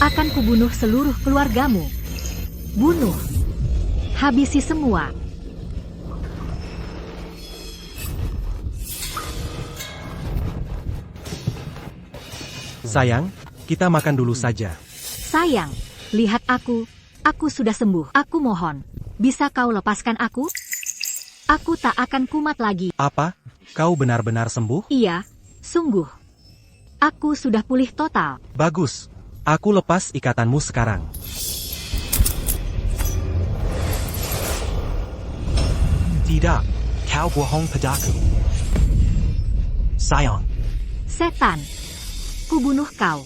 Akan kubunuh seluruh keluargamu. Bunuh. Habisi semua. Sayang, kita makan dulu saja. Sayang, lihat aku. Aku sudah sembuh. Aku mohon, bisa kau lepaskan aku? Aku tak akan kumat lagi. Apa? Kau benar-benar sembuh? Iya, sungguh. Aku sudah pulih total. Bagus. Aku lepas ikatanmu sekarang. Tidak, kau bohong padaku. Sayang, Setan, kubunuh kau.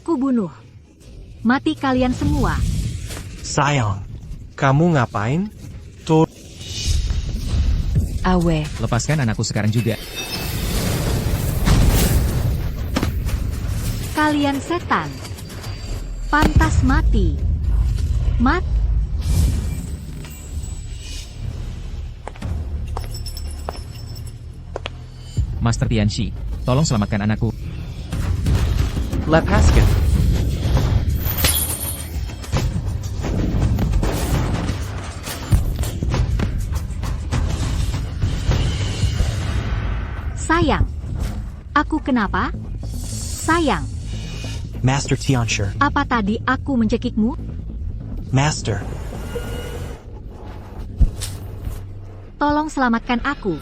Kubunuh. Mati kalian semua. sayang, Kamu ngapain? Tuh, Awe, Lepaskan anakku sekarang juga. Kalian setan. Pantas mati. Mat. Master Tianxi, tolong selamatkan anakku. lepaskan. Sayang. Aku kenapa? Sayang, Master Tianshi, apa tadi aku mencekikmu? Master, Tolong selamatkan aku.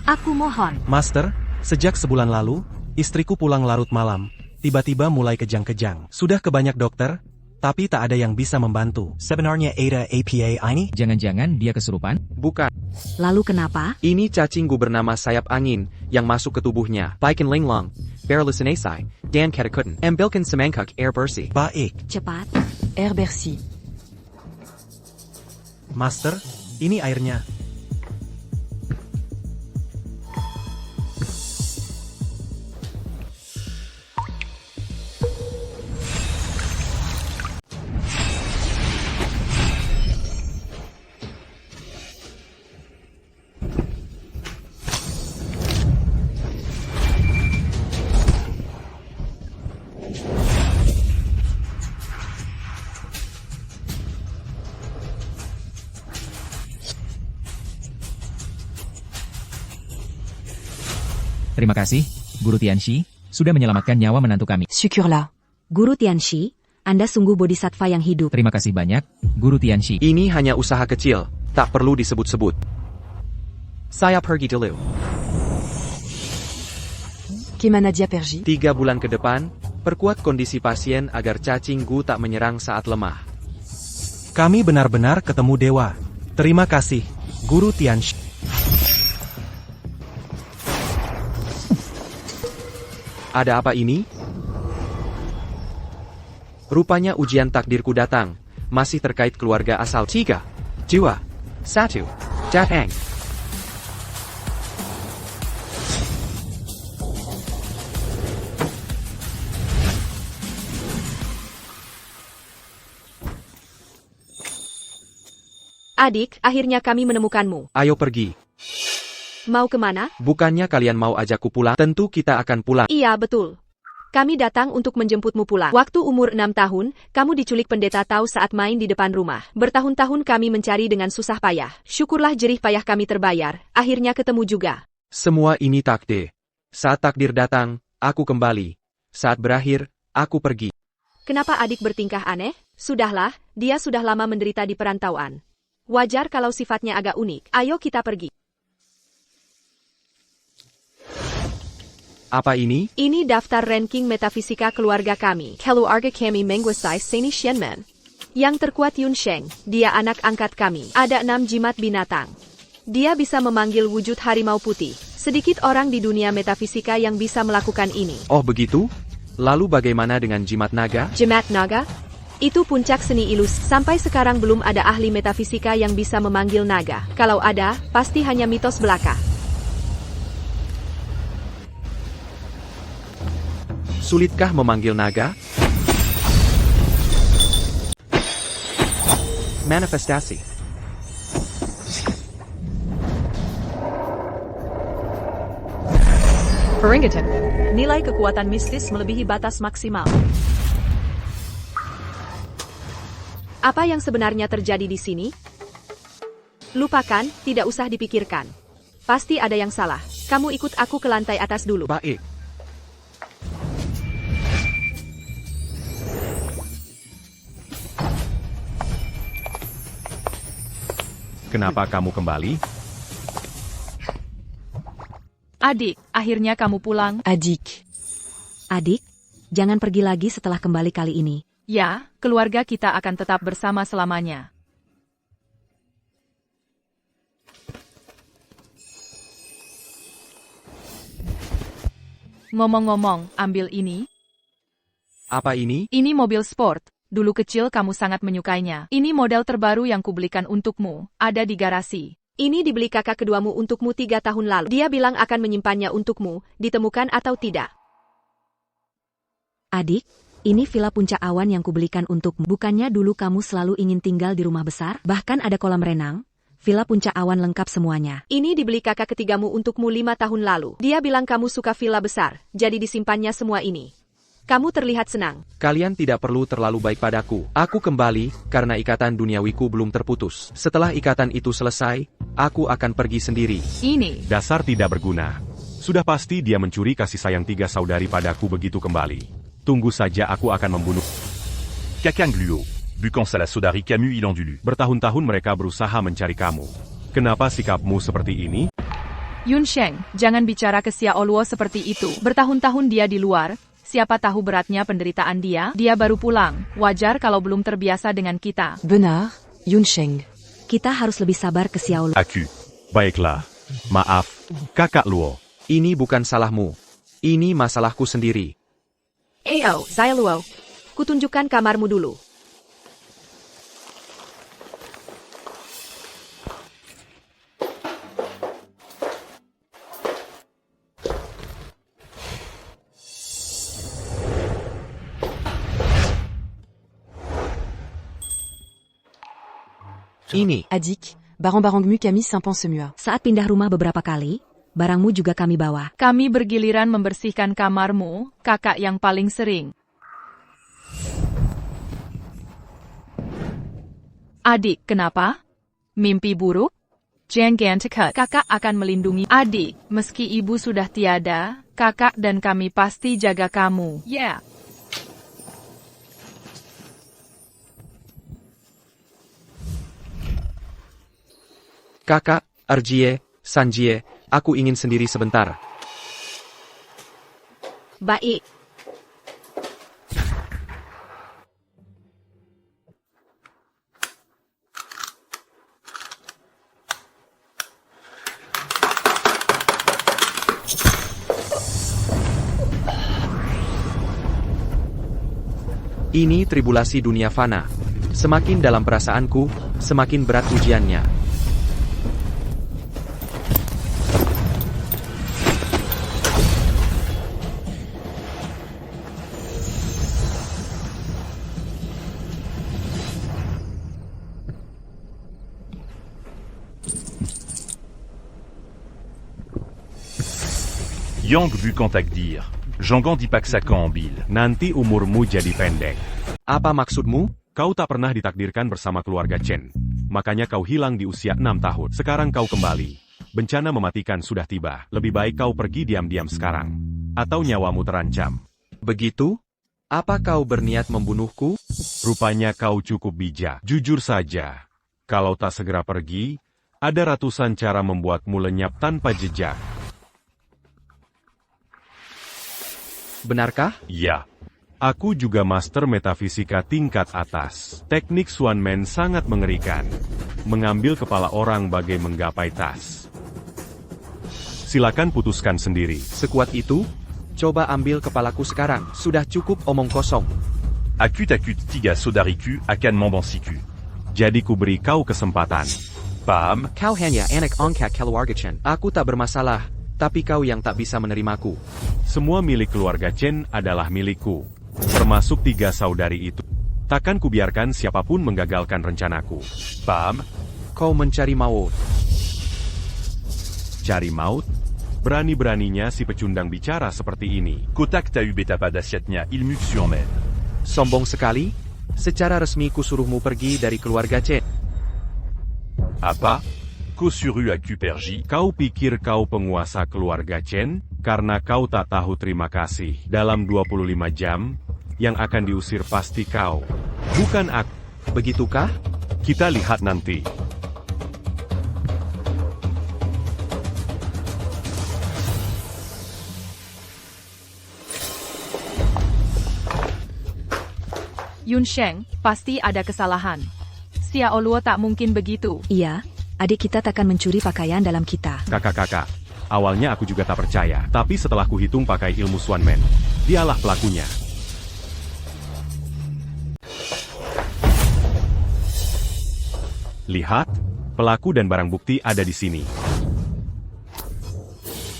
Aku mohon. Master, sejak sebulan lalu, istriku pulang larut malam. Tiba-tiba mulai kejang-kejang. Sudah ke banyak dokter, tapi tak ada yang bisa membantu. sebenarnya ada apa ini? Jangan-jangan dia kesurupan? Bukan, Lalu kenapa? ini cacinggu bernama sayap angin yang masuk ke tubuhnya. Baikan linglong, berlusinasai, dan katakuten, ambilkan semangkuk air bersih. Baik, Cepat. Air Bercy. Master, ini airnya. Terima kasih, Guru Tianxi, sudah menyelamatkan nyawa menantu kami. Syukurlah. Guru Tianxi, Anda sungguh bodhisattva yang hidup. Terima kasih banyak, Guru Tianxi. Ini hanya usaha kecil, tak perlu disebut-sebut. Saya pergi dulu. Kemana dia pergi? 3 bulan ke depan, perkuat kondisi pasien agar cacinggu tak menyerang saat lemah. Kami benar-benar ketemu dewa. Terima kasih, Guru Tianxi. Ada apa ini? Rupanya ujian takdirku datang, masih terkait keluarga asal. 3, 2, 1, datang. Adik, akhirnya kami menemukanmu. Ayo pergi. Mau kemana? Bukannya kalian mau ajakku pulang? Tentu kita akan pulang. Iya, betul. Kami datang untuk menjemputmu pulang. Waktu umur 6 tahun, kamu diculik pendeta Tao saat main di depan rumah. Bertahun-tahun kami mencari dengan susah payah. Syukurlah jerih payah kami terbayar. Akhirnya ketemu juga. Semua ini takdir. Saat takdir datang, aku kembali. Saat berakhir, aku pergi. Kenapa adik bertingkah aneh? Sudahlah, dia sudah lama menderita di perantauan. Wajar kalau sifatnya agak unik. Ayo kita pergi. Apa ini? Ini daftar ranking metafisika keluarga kami. Keluarga kami menguasai Seni Xianmen. Yang terkuat Yun Sheng, dia anak angkat kami. Ada 6 jimat binatang. Dia bisa memanggil wujud harimau putih. Sedikit orang di dunia metafisika yang bisa melakukan ini. Oh begitu? Lalu bagaimana dengan jimat naga? Jimat naga? Itu puncak seni ilus. Sampai sekarang belum ada ahli metafisika yang bisa memanggil naga. Kalau ada, pasti hanya mitos belaka. Sulitkah memanggil naga? Manifestasi. Peringatan. Nilai kekuatan mistis melebihi batas maksimal. Apa yang sebenarnya terjadi di sini? Lupakan, tidak usah dipikirkan. Pasti ada yang salah. Kamu ikut aku ke lantai atas dulu. Baik. Kenapa kamu kembali? Adik, akhirnya kamu pulang. Adik. Adik, jangan pergi lagi setelah kembali kali ini. Ya, keluarga kita akan tetap bersama selamanya. Ngomong-ngomong, ambil ini. Apa ini? Ini mobil sport. Dulu kecil kamu sangat menyukainya. Ini model terbaru yang kubelikan untukmu. Ada di garasi. Ini dibeli kakak keduamu untukmu 3 tahun lalu. Dia bilang akan menyimpannya untukmu, ditemukan atau tidak. Adik, ini villa puncak awan yang kubelikan untukmu. Bukannya dulu kamu selalu ingin tinggal di rumah besar? Bahkan ada kolam renang. Villa puncak awan lengkap semuanya. Ini dibeli kakak ketigamu untukmu 5 tahun lalu. Dia bilang kamu suka villa besar, jadi disimpannya semua ini. Kamu terlihat senang. Kalian tidak perlu terlalu baik padaku. Aku kembali, karena ikatan duniawiku belum terputus. Setelah ikatan itu selesai, aku akan pergi sendiri. Ini. Dasar tidak berguna. Sudah pasti dia mencuri kasih sayang 3 saudari padaku begitu kembali. Tunggu saja aku akan membunuh. Kakang Gluo. Bukan salah saudari Camus il en dulu. Bertahun-tahun mereka berusaha mencari kamu. Kenapa sikapmu seperti ini? Yun Sheng, jangan bicara ke Xia Oluo seperti itu. Bertahun-tahun dia di luar. Siapa tahu beratnya penderitaan dia? Dia baru pulang. Wajar kalau belum terbiasa dengan kita. Benar, Yunsheng. Kita harus lebih sabar ke Xiaolu. Aku. Baiklah. Maaf, Kakak Luo. Ini bukan salahmu. Ini masalahku sendiri. Xia Luo. Kutunjukkan kamarmu dulu. Ini. Adik, Baron Barangmu kami simpan semua. Saat pindah rumah beberapa kali, barangmu juga kami bawa. Kami bergiliran membersihkan kamarmu, kakak yang paling sering. Adik, kenapa? Mimpi buruk? Jangan tekut. Kakak akan melindungi adik. Meski ibu sudah tiada, kakak dan kami pasti jaga kamu. Ya. Kakak, Arjie, Sanjie, aku ingin sendiri sebentar. Baik. Ini tribulasi dunia fana. Semakin dalam perasaanku, semakin berat ujiannya. Yang vu contact dire. Jangan dipaksakan ambil. Nanti umurmu jadi pendek. Apa maksudmu? Kau tak pernah ditakdirkan bersama keluarga Chen. Makanya kau hilang di usia 6 tahun. Sekarang kau kembali. Bencana mematikan sudah tiba. Lebih baik kau pergi diam-diam sekarang. Atau nyawamu terancam. Begitu? Apa kau berniat membunuhku? Rupanya kau cukup bijak. Jujur saja. Kalau tak segera pergi, ada ratusan cara membuatmu lenyap tanpa jejak. Benarkah? Ya. Aku juga master metafisika tingkat atas. Teknik Swanman sangat mengerikan. Mengambil kepala orang bagai menggapai tas. Silakan putuskan sendiri. Sekuat itu? Coba ambil kepalaku sekarang. Sudah cukup omong kosong. Akut tiga saudariku akan membansiku. Jadi ku beri kau kesempatan. Paham? Kau hanya anak angkat keluarga Chen. Aku tak bermasalah, tapi kau yang tak bisa menerimaku. Semua milik keluarga Chen adalah milikku. Termasuk 3 saudari itu. Takkan kubiarkan siapapun menggagalkan rencanaku. Paham? Kau mencari maut. Cari maut? Berani-beraninya si pecundang bicara seperti ini. Kotak tahu beta pada siatnya ilmu suamen. Sombong sekali? Secara resmi kusuruhmu pergi dari keluarga Chen. Apa? Kosuru Akuperji. Kau pikir kau penguasa keluarga Chen? Karena kau tak tahu terima kasih. Dalam 25 jam, yang akan diusir pasti kau. Bukan aku. Begitukah? Kita lihat nanti. Yunsheng, pasti ada kesalahan. Xiao Luo tak mungkin begitu. Iya, adik kita takkan mencuri pakaian dalam kita. Kakak-kakak, awalnya aku juga tak percaya. Tapi setelah kuhitung pakai ilmu Swanman, dialah pelakunya. Lihat, pelaku dan barang bukti ada di sini.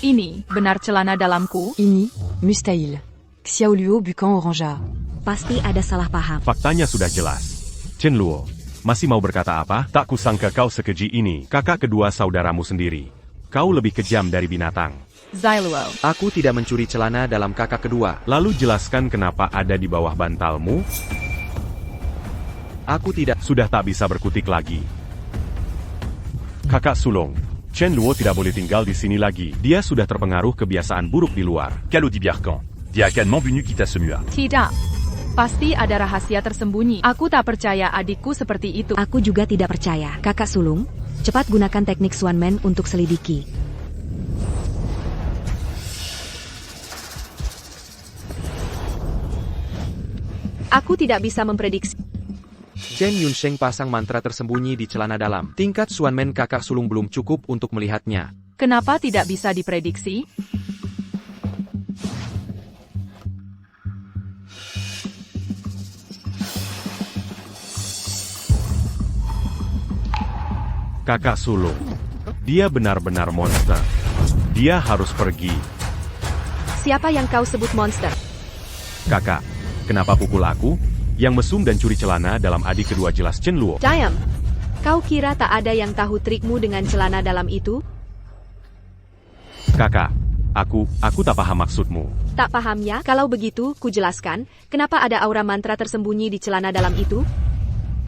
Ini, benar celana dalamku? Ini, Mustahil. Xiao Luo bukan orangea. Pasti ada salah paham. Faktanya sudah jelas. Chen Luo, masih mau berkata apa? Tak kusangka kau sekeji ini, kakak kedua saudaramu sendiri. Kau lebih kejam dari binatang. Zailuo. Aku tidak mencuri celana dalam kakak kedua. Lalu jelaskan kenapa ada di bawah bantalmu? Aku tidak. Sudah tak bisa berkutik lagi. Kakak sulung, Chen Luo tidak boleh tinggal di sini lagi. Dia sudah terpengaruh kebiasaan buruk di luar. Calo di Biarkan. Dia akan membunuh kita semua. Tidak. Pasti ada rahasia tersembunyi. Aku tak percaya adikku seperti itu. Aku juga tidak percaya. Kakak sulung, cepat gunakan teknik Swanman untuk selidiki. Aku tidak bisa memprediksi. Chen Yunsheng pasang mantra tersembunyi di celana dalam. Tingkat Swanman kakak sulung belum cukup untuk melihatnya. Kenapa tidak bisa diprediksi? Kakak sulung, dia benar-benar monster. Dia harus pergi. Siapa yang kau sebut monster? Kakak, kenapa pukul aku? Yang mesum dan curi celana dalam adik kedua jelas Chen Luo. Diam. Kau kira tak ada yang tahu trikmu dengan celana dalam itu? Kakak, aku tak paham maksudmu. Tak paham ya? Kalau begitu, ku jelaskan, kenapa ada aura mantra tersembunyi di celana dalam itu?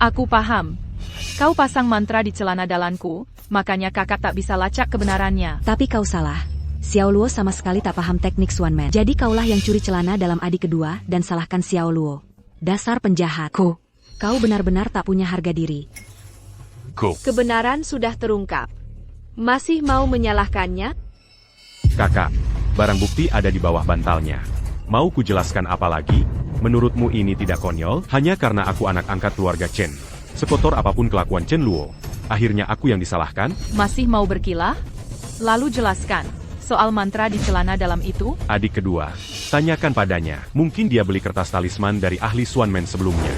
Aku paham. Kau pasang mantra di celana dalamku, makanya kakak tak bisa lacak kebenarannya. Tapi kau salah. Xiao Luo sama sekali tak paham teknik Swanman. Jadi kaulah yang curi celana dalam adik kedua dan salahkan Xiao Luo. Dasar penjahat. Kau benar-benar tak punya harga diri. Kebenaran sudah terungkap. Masih mau menyalahkannya? Kakak, barang bukti ada di bawah bantalnya. Mau kujelaskan apa lagi? Menurutmu ini tidak konyol? Hanya karena aku anak angkat keluarga Chen. Sekotor apapun kelakuan Chen Luo, akhirnya aku yang disalahkan? Masih mau berkilah? Lalu jelaskan, soal mantra di celana dalam itu? Adik kedua, tanyakan padanya. Mungkin dia beli kertas talisman dari ahli Swanman sebelumnya.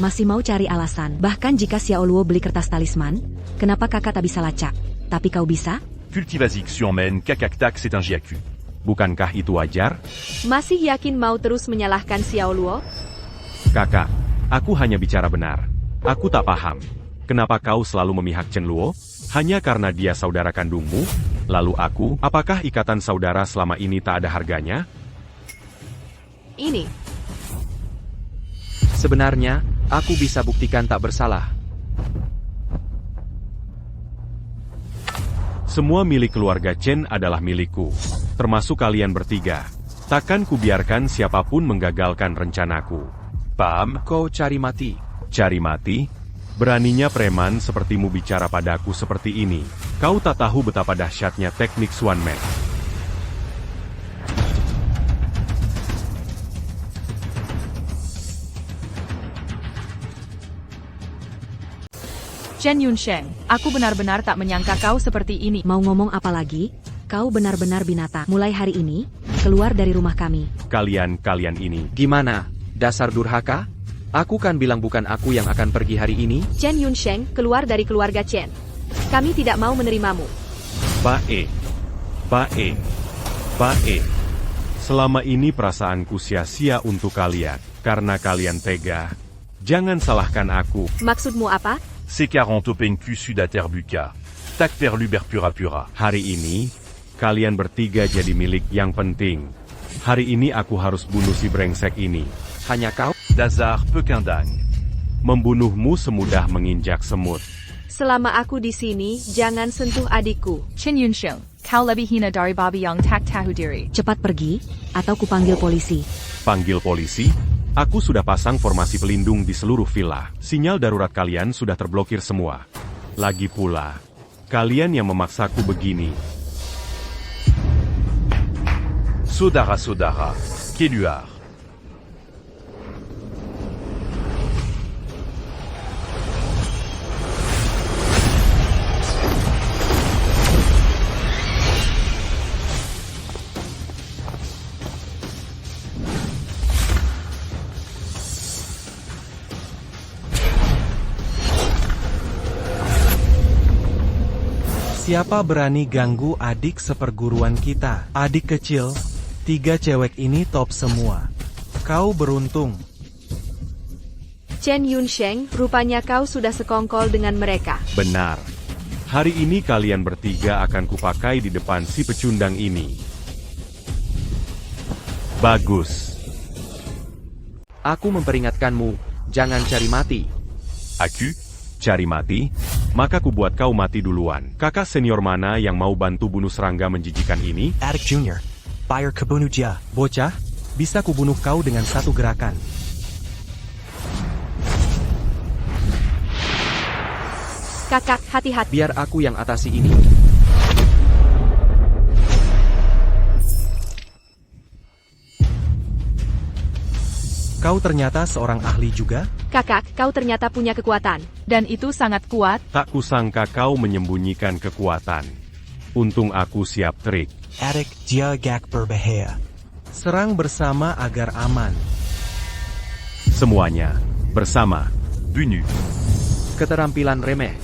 Masih mau cari alasan. Bahkan jika Xiao Luo beli kertas talisman, kenapa kakak tak bisa lacak? Tapi kau bisa? Cultivasic Surmen Kakaktak c'est un Jiaku. Bukankah itu wajar? Masih yakin mau terus menyalahkan Xiao Luo? Kakak, aku hanya bicara benar. Aku tak paham. Kenapa kau selalu memihak Chen Luo? Hanya karena dia saudara kandungmu? Lalu aku, apakah ikatan saudara selama ini tak ada harganya? Ini. Sebenarnya, aku bisa buktikan tak bersalah. Semua milik keluarga Chen adalah milikku. Termasuk kalian bertiga. Takkan kubiarkan siapapun menggagalkan rencanaku. Paham? Kau cari mati. Cari mati? Beraninya preman sepertimu bicara padaku seperti ini. Kau tak tahu betapa dahsyatnya teknik Swanman. Chen Yunsheng, aku benar-benar tak menyangka kau seperti ini. Mau ngomong apa lagi? Kau benar-benar binatang. Mulai hari ini, keluar dari rumah kami. Kalian ini. Gimana? Dasar durhaka? Aku kan bilang bukan aku yang akan pergi hari ini. Chen Yunsheng, keluar dari keluarga Chen. Kami tidak mau menerimamu. Bae. Selama ini perasaanku sia-sia untuk kalian. Karena kalian tega. Jangan salahkan aku. Maksudmu apa? C'est 40 OPNQ Sudater Buka. Tak perlu berpura-pura. Hari ini, kalian bertiga jadi milik yang penting. Hari ini aku harus bunuh si brengsek ini. Hanya kau? Dazar Pekindang. Membunuhmu semudah menginjak semut. Selama aku di sini, jangan sentuh adikku. Chen Yunsheng, kau lebih hina dari babi yang tak tahu diri. Cepat pergi, atau kupanggil polisi. Panggil polisi? Aku sudah pasang formasi pelindung di seluruh villa. Sinyal darurat kalian sudah terblokir semua. Lagi pula, kalian yang memaksaku begini. Saudara-saudara, Keluar. Siapa berani ganggu adik seperguruan kita? Adik kecil, 3 cewek ini top semua. Kau beruntung. Chen Yunsheng, rupanya kau sudah sekongkol dengan mereka. Benar. Hari ini kalian bertiga akan kupakai di depan si pecundang ini. Bagus. Aku memperingatkanmu, jangan cari mati. Aku? Cari mati? Maka ku buat kau mati duluan. Kakak senior mana yang mau bantu bunuh serangga menjijikan ini? Attic Jr. Fire Kabunuh Jia. Bocah, bisa kubunuh kau dengan satu gerakan. Kakak, hati-hati. Biar aku yang atasi ini. Kau ternyata seorang ahli juga? Kakak, kau ternyata punya kekuatan. Dan itu sangat kuat. Tak kusangka kau menyembunyikan kekuatan. Untung aku siap trik. Attic Jia Gak Berbahaya. Serang bersama agar aman. Semuanya, bersama. Bunu. Keterampilan remeh.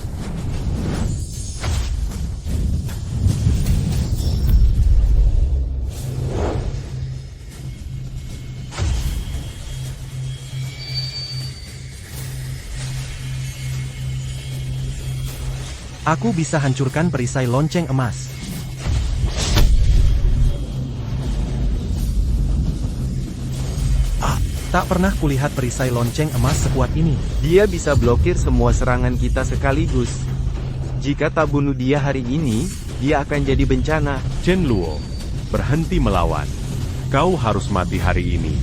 Aku bisa hancurkan perisai lonceng emas. Tak pernah kulihat perisai lonceng emas sekuat ini. Dia bisa blokir semua serangan kita sekaligus. Jika tak bunuh dia hari ini, dia akan jadi bencana. Chen Luo, berhenti melawan. Kau harus mati hari ini.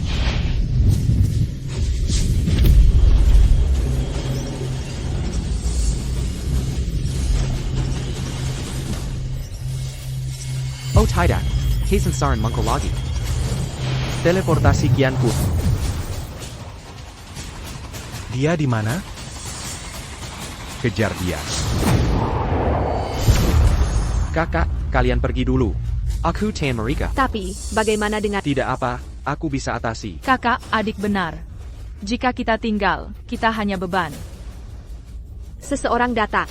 Oh tidak, Kaisan Saran Mangkol lagi. Teleportasi kianku. Dia di mana? Kejar dia. Kakak, kalian pergi dulu. Aku Tan Marika. Tapi, bagaimana dengan... Tidak apa, aku bisa atasi. Kakak, adik benar. Jika kita tinggal, kita hanya beban. Seseorang datang.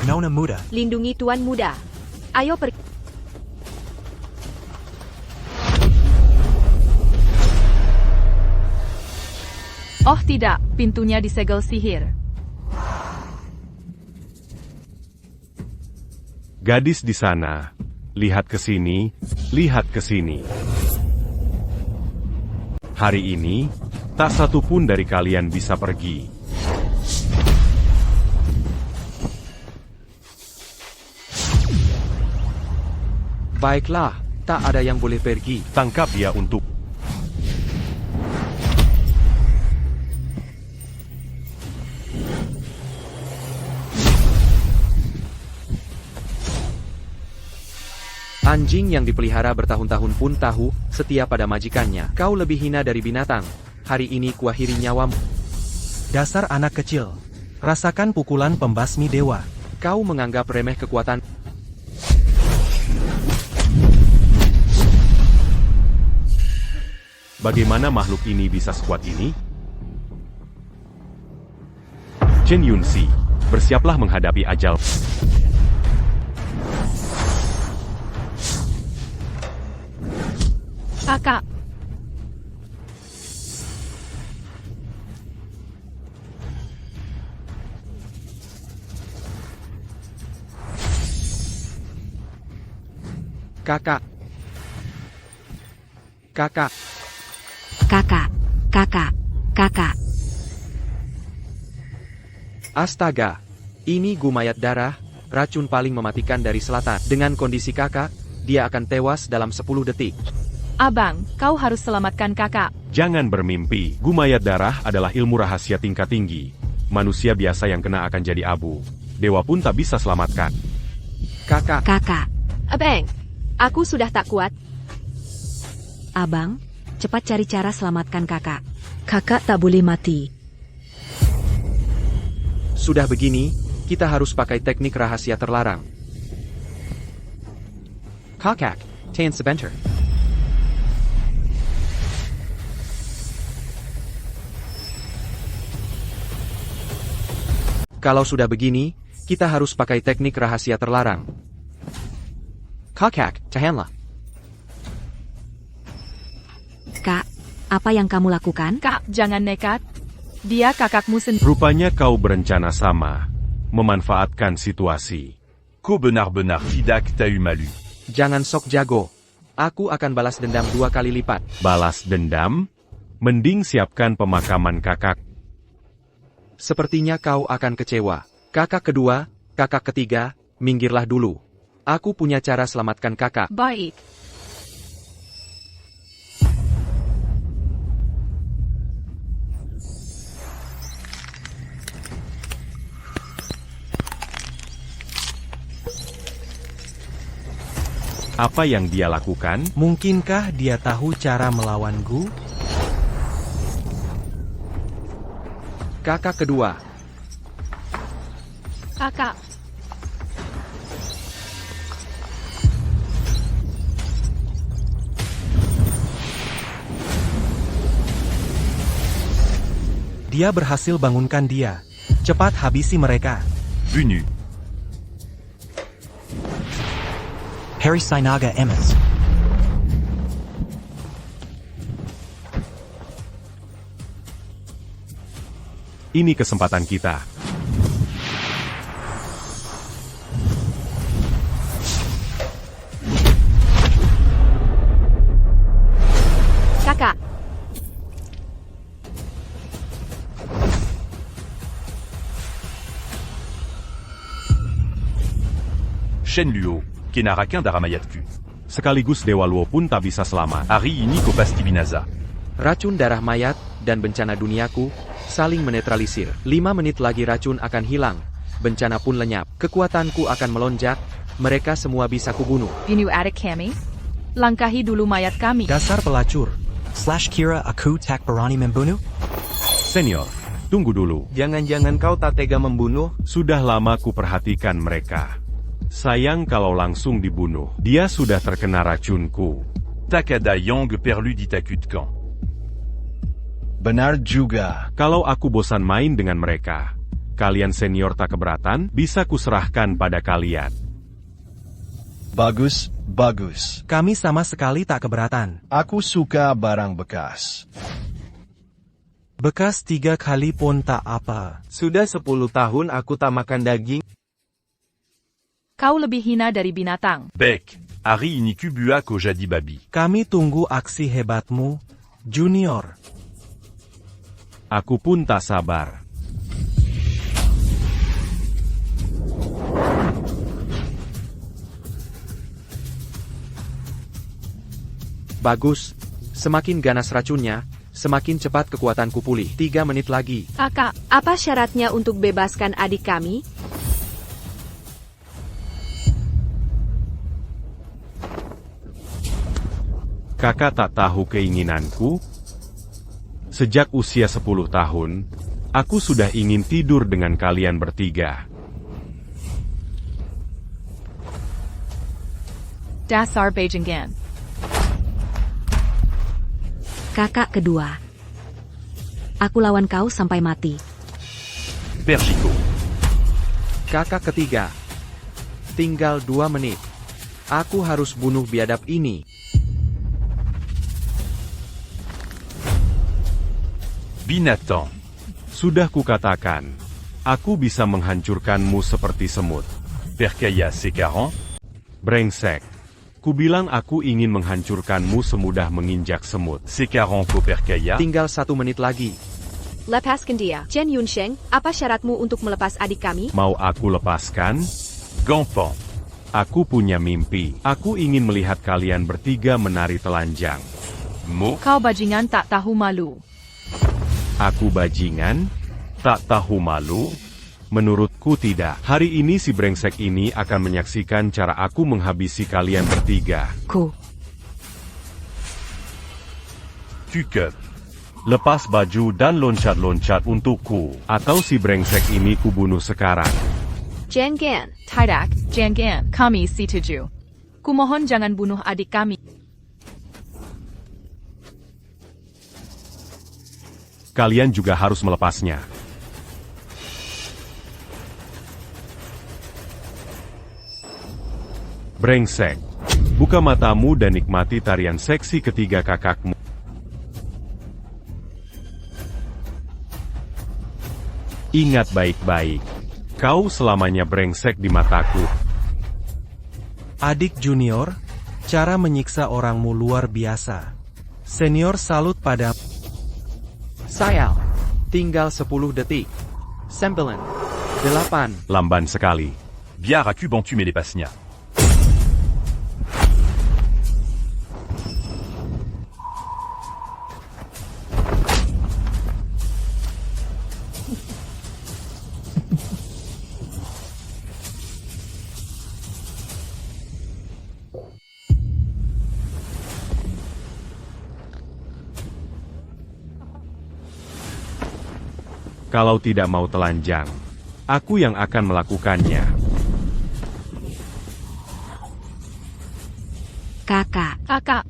Nona Muda. Lindungi Tuan Muda. Ayo pergi. Oh tidak, pintunya disegel sihir. Gadis di sana, lihat ke sini, lihat ke sini. Hari ini, tak satu pun dari kalian bisa pergi. Baiklah, tak ada yang boleh pergi. Tangkap dia untuk... Anjing yang dipelihara bertahun-tahun pun tahu, setia pada majikannya. Kau lebih hina dari binatang. Hari ini kuakhiri nyawamu. Dasar anak kecil. Rasakan pukulan pembasmi dewa. Kau menganggap remeh kekuatan. Bagaimana makhluk ini bisa sekuat ini? Chen Yunxi, bersiaplah menghadapi ajal. Kakak, Kakak. Kakak. Kakak, Kakak. Kakak. Astaga. Ini gumayat darah, racun paling mematikan dari selatan. Dengan kondisi kakak, dia akan tewas dalam 10 detik. Abang, kau harus selamatkan kakak. Jangan bermimpi, gumayat darah adalah ilmu rahasia tingkat tinggi. Manusia biasa yang kena akan jadi abu. Dewa pun tak bisa selamatkan. Kakak. Kakak. Abang, aku sudah tak kuat. Abang, cepat cari cara selamatkan kakak. Kakak tak boleh mati. Sudah begini, kita harus pakai teknik rahasia terlarang. Kakak, tahan sebentar. Kalau sudah begini, kita harus pakai teknik rahasia terlarang. Kakak, tahanlah. Kak, apa yang kamu lakukan? Kak, jangan nekat. Dia kakakmu sendiri. Rupanya kau berencana sama, memanfaatkan situasi. Ko benar-benar tidak tahu malu. Jangan sok jago. Aku akan balas dendam 2 kali lipat. Balas dendam? Mending siapkan pemakaman kakak. Sepertinya kau akan kecewa. Kakak kedua, kakak ketiga, minggirlah dulu. Aku punya cara selamatkan kakak. Baik. Apa yang dia lakukan? Mungkinkah dia tahu cara melawanku? Kakak kedua. Kakak. Dia berhasil bangunkan dia. Cepat habisi mereka. Venu. Harry Sinaga Emes. Ini kesempatan kita. Kakak, Shen Luo, Kenarakin Daramayatku. Sekaligus Dewa Luo pun tak bisa selamat. Ari Iniko Pastibinaza. Racun darah mayat dan bencana duniaku saling menetralisir. 5 menit lagi racun akan hilang. Bencana pun lenyap. Kekuatanku akan melonjak. Mereka semua bisa kubunuh. Binu adik kami. Langkahi dulu mayat kami. Dasar pelacur. Slash Kira aku tak berani membunuh? Senior, tunggu dulu. Jangan-jangan kau tak tega membunuh? Sudah lama ku perhatikan mereka. Sayang kalau langsung dibunuh. Dia sudah terkena racunku. Takada Yang perlu ditakutkan. Benar juga. Kalau aku bosan main dengan mereka, kalian senior tak keberatan, bisa kuserahkan pada kalian. Bagus, bagus. Kami sama sekali tak keberatan. Aku suka barang bekas. Bekas 3 kali pun tak apa. Sudah 10 tahun aku tak makan daging. Kau lebih hina dari binatang. Bek, Ari Iniku Bua ko jadi babi. Kami tunggu aksi hebatmu, Junior. Aku pun tak sabar. Bagus. Semakin ganas racunnya, semakin cepat kekuatanku pulih. 3 menit lagi. kakak, apa syaratnya untuk bebaskan adik kami? Kakak tak tahu keinginanku? Sejak usia 10 tahun, aku sudah ingin tidur dengan kalian bertiga. Dasar Beijingan. Kakak kedua. Aku lawan kau sampai mati. Perjiko. Kakak ketiga. Tinggal 2 menit. Aku harus bunuh biadab ini. Binatang. Sudah kukatakan, aku bisa menghancurkanmu seperti semut. Perkaya Sekaran. Brengsek. Kubilang aku ingin menghancurkanmu semudah menginjak semut. Sekarang kau percaya? Tinggal 1 menit lagi. Lepaskan dia. Chen Yunsheng, apa syaratmu untuk melepas adik kami? Mau aku lepaskan? Gampang. Aku punya mimpi. Aku ingin melihat kalian bertiga menari telanjang. Kau bajingan tak tahu malu. Aku bajingan? Tak tahu malu? Menurutku tidak. Hari ini si brengsek ini akan menyaksikan cara aku menghabisi kalian bertiga. Tuker. Lepas baju dan loncat-loncat untukku. Atau si brengsek ini kubunuh sekarang. Jian Gan. Tidak, jangan. Kami setuju. Kumohon jangan bunuh adik kami. Kalian juga harus melepasnya. Brengsek. Buka matamu dan nikmati tarian seksi ketiga kakakmu. Ingat baik-baik. Kau selamanya brengsek di mataku. Adik junior, cara menyiksa orangmu luar biasa. Senior salut pada... Sayal. Tinggal 10 detik. 9, 8. Lamban sekali. Biar aku bantu melepasnya. Kalau tidak mau telanjang, aku yang akan melakukannya. Kakak.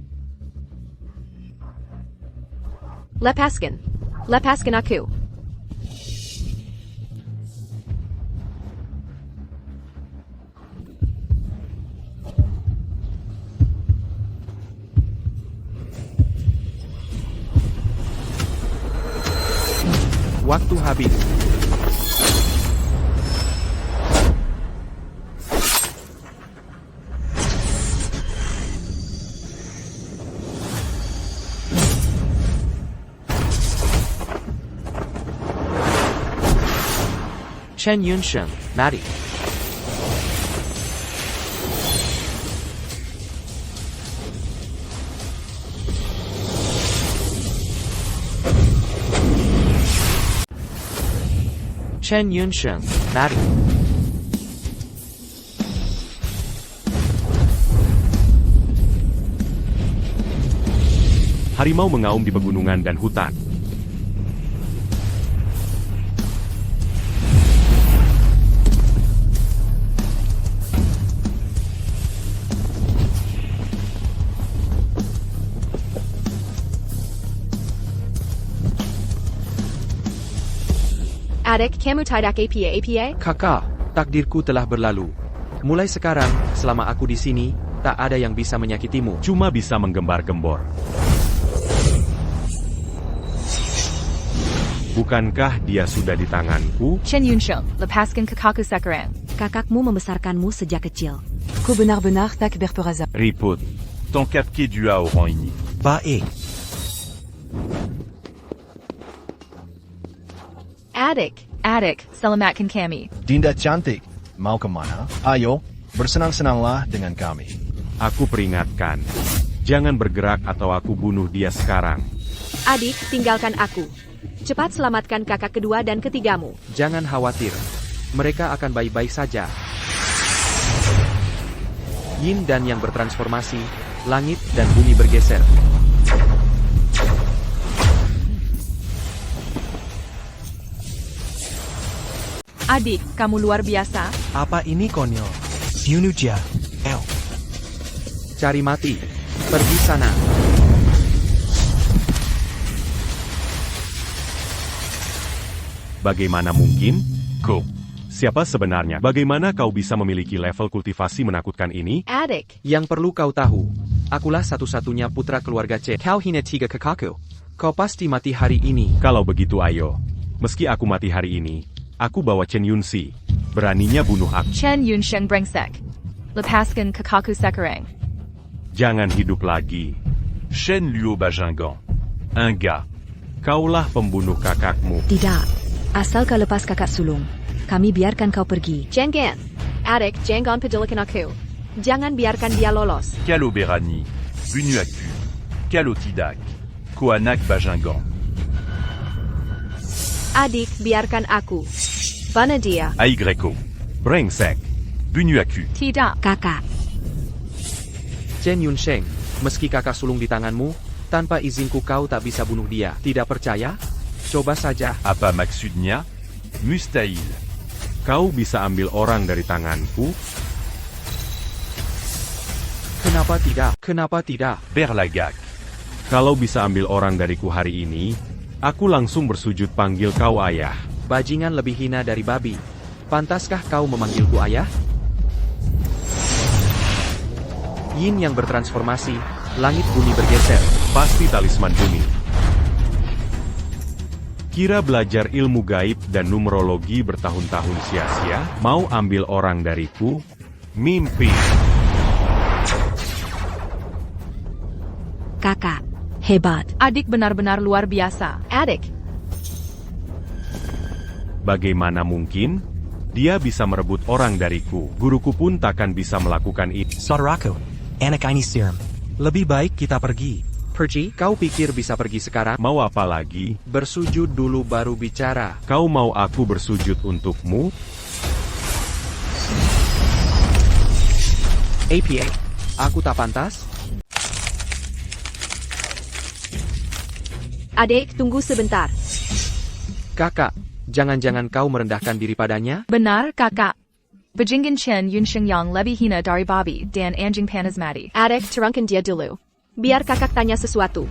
Lepaskan. Lepaskan aku. Waktu habis. Chen Yunsheng, mari. Chen Yunsheng, mari. Harimau mengaum di pegunungan dan hutan. Adik, kamu tidak apa-apa? Kakak, takdirku telah berlalu. Mulai sekarang, selama aku di sini, tak ada yang bisa menyakitimu. Cuma bisa menggembar-gembor. Bukankah dia sudah di tanganku? Chen Yunsheng, lepaskan kakakku sekarang. Kakakmu membesarkanmu sejak kecil. Ko benar-benar tak berperasa. Riput. Ton 4 dua orang ini. Baik. Adik, selamatkan kami. Dinda cantik, mau kemana? Ayo, bersenang-senanglah dengan kami. Aku peringatkan. Jangan bergerak atau aku bunuh dia sekarang. Adik, tinggalkan aku. Cepat selamatkan kakak kedua dan ketigamu. Jangan khawatir. Mereka akan baik-baik saja. Yin dan yang bertransformasi, langit dan bumi bergeser. Adik, kamu luar biasa. Apa ini konyol? Yunuja. L. Cari mati. Pergi sana. Bagaimana mungkin? Go. Siapa sebenarnya? Bagaimana kau bisa memiliki level kultivasi menakutkan ini? Adik. Yang perlu kau tahu, akulah satu-satunya putra keluarga C. Kau hina 3 kakakku. Kau pasti mati hari ini. Kalau begitu ayo. Meski aku mati hari ini, aku bawa Chen Yunxi. Beraninya bunuh aku. Chen Yunsheng brengsek. Lepaskan kakakku sekarang. Jangan hidup lagi. Shen Luo Bajingan. Un gars. Kaulah pembunuh kakakmu. Tidak. Asal kau lepas kakak sulung, kami biarkan kau pergi. Jangan. Adik, jangan pedulikan aku. Jangan biarkan dia lolos. Kalo Berani. Bunuaku. Kalo Tidak. Koanak Bajingan. Adik, biarkan aku. Bana dia. Aigreko. Brengsek. Bunuaku. Tidak. Kakak, Chen Yunsheng, meski kakak sulung di tanganmu, tanpa izinku kau tak bisa bunuh dia. Tidak percaya? Coba saja. Apa maksudnya? Mustahil. Kau bisa ambil orang dari tanganku? Kenapa tidak? Kenapa tidak? Berlagak. Kalau bisa ambil orang dariku hari ini, aku langsung bersujud panggil kau ayah. Bajingan lebih hina dari babi. Pantaskah kau memanggilku ayah? Yin yang bertransformasi, langit bumi bergeser. Pasti talisman bumi. Kira belajar ilmu gaib dan numerologi bertahun-tahun sia-sia, mau ambil orang dariku? Mimpi. kakak, hebat. Adik benar-benar luar biasa. Adik. Bagaimana mungkin? Dia bisa merebut orang dariku. Guruku pun takkan bisa melakukan itu. Saudaraku, anak ini serum. Lebih baik kita pergi. Pergi, kau pikir bisa pergi sekarang? Mau apa lagi? Bersujud dulu baru bicara. Kau mau aku bersujud untukmu? APA, aku tak pantas? Adik, tunggu sebentar. Kakak, jangan-jangan kau merendahkan diri padanya? Benar, kakak. Bajingan Chen Yunsheng Yang lebih hina dari babi dan anjing panas-mati. Adik, turunkan dia dulu. Biar kakak tanya sesuatu.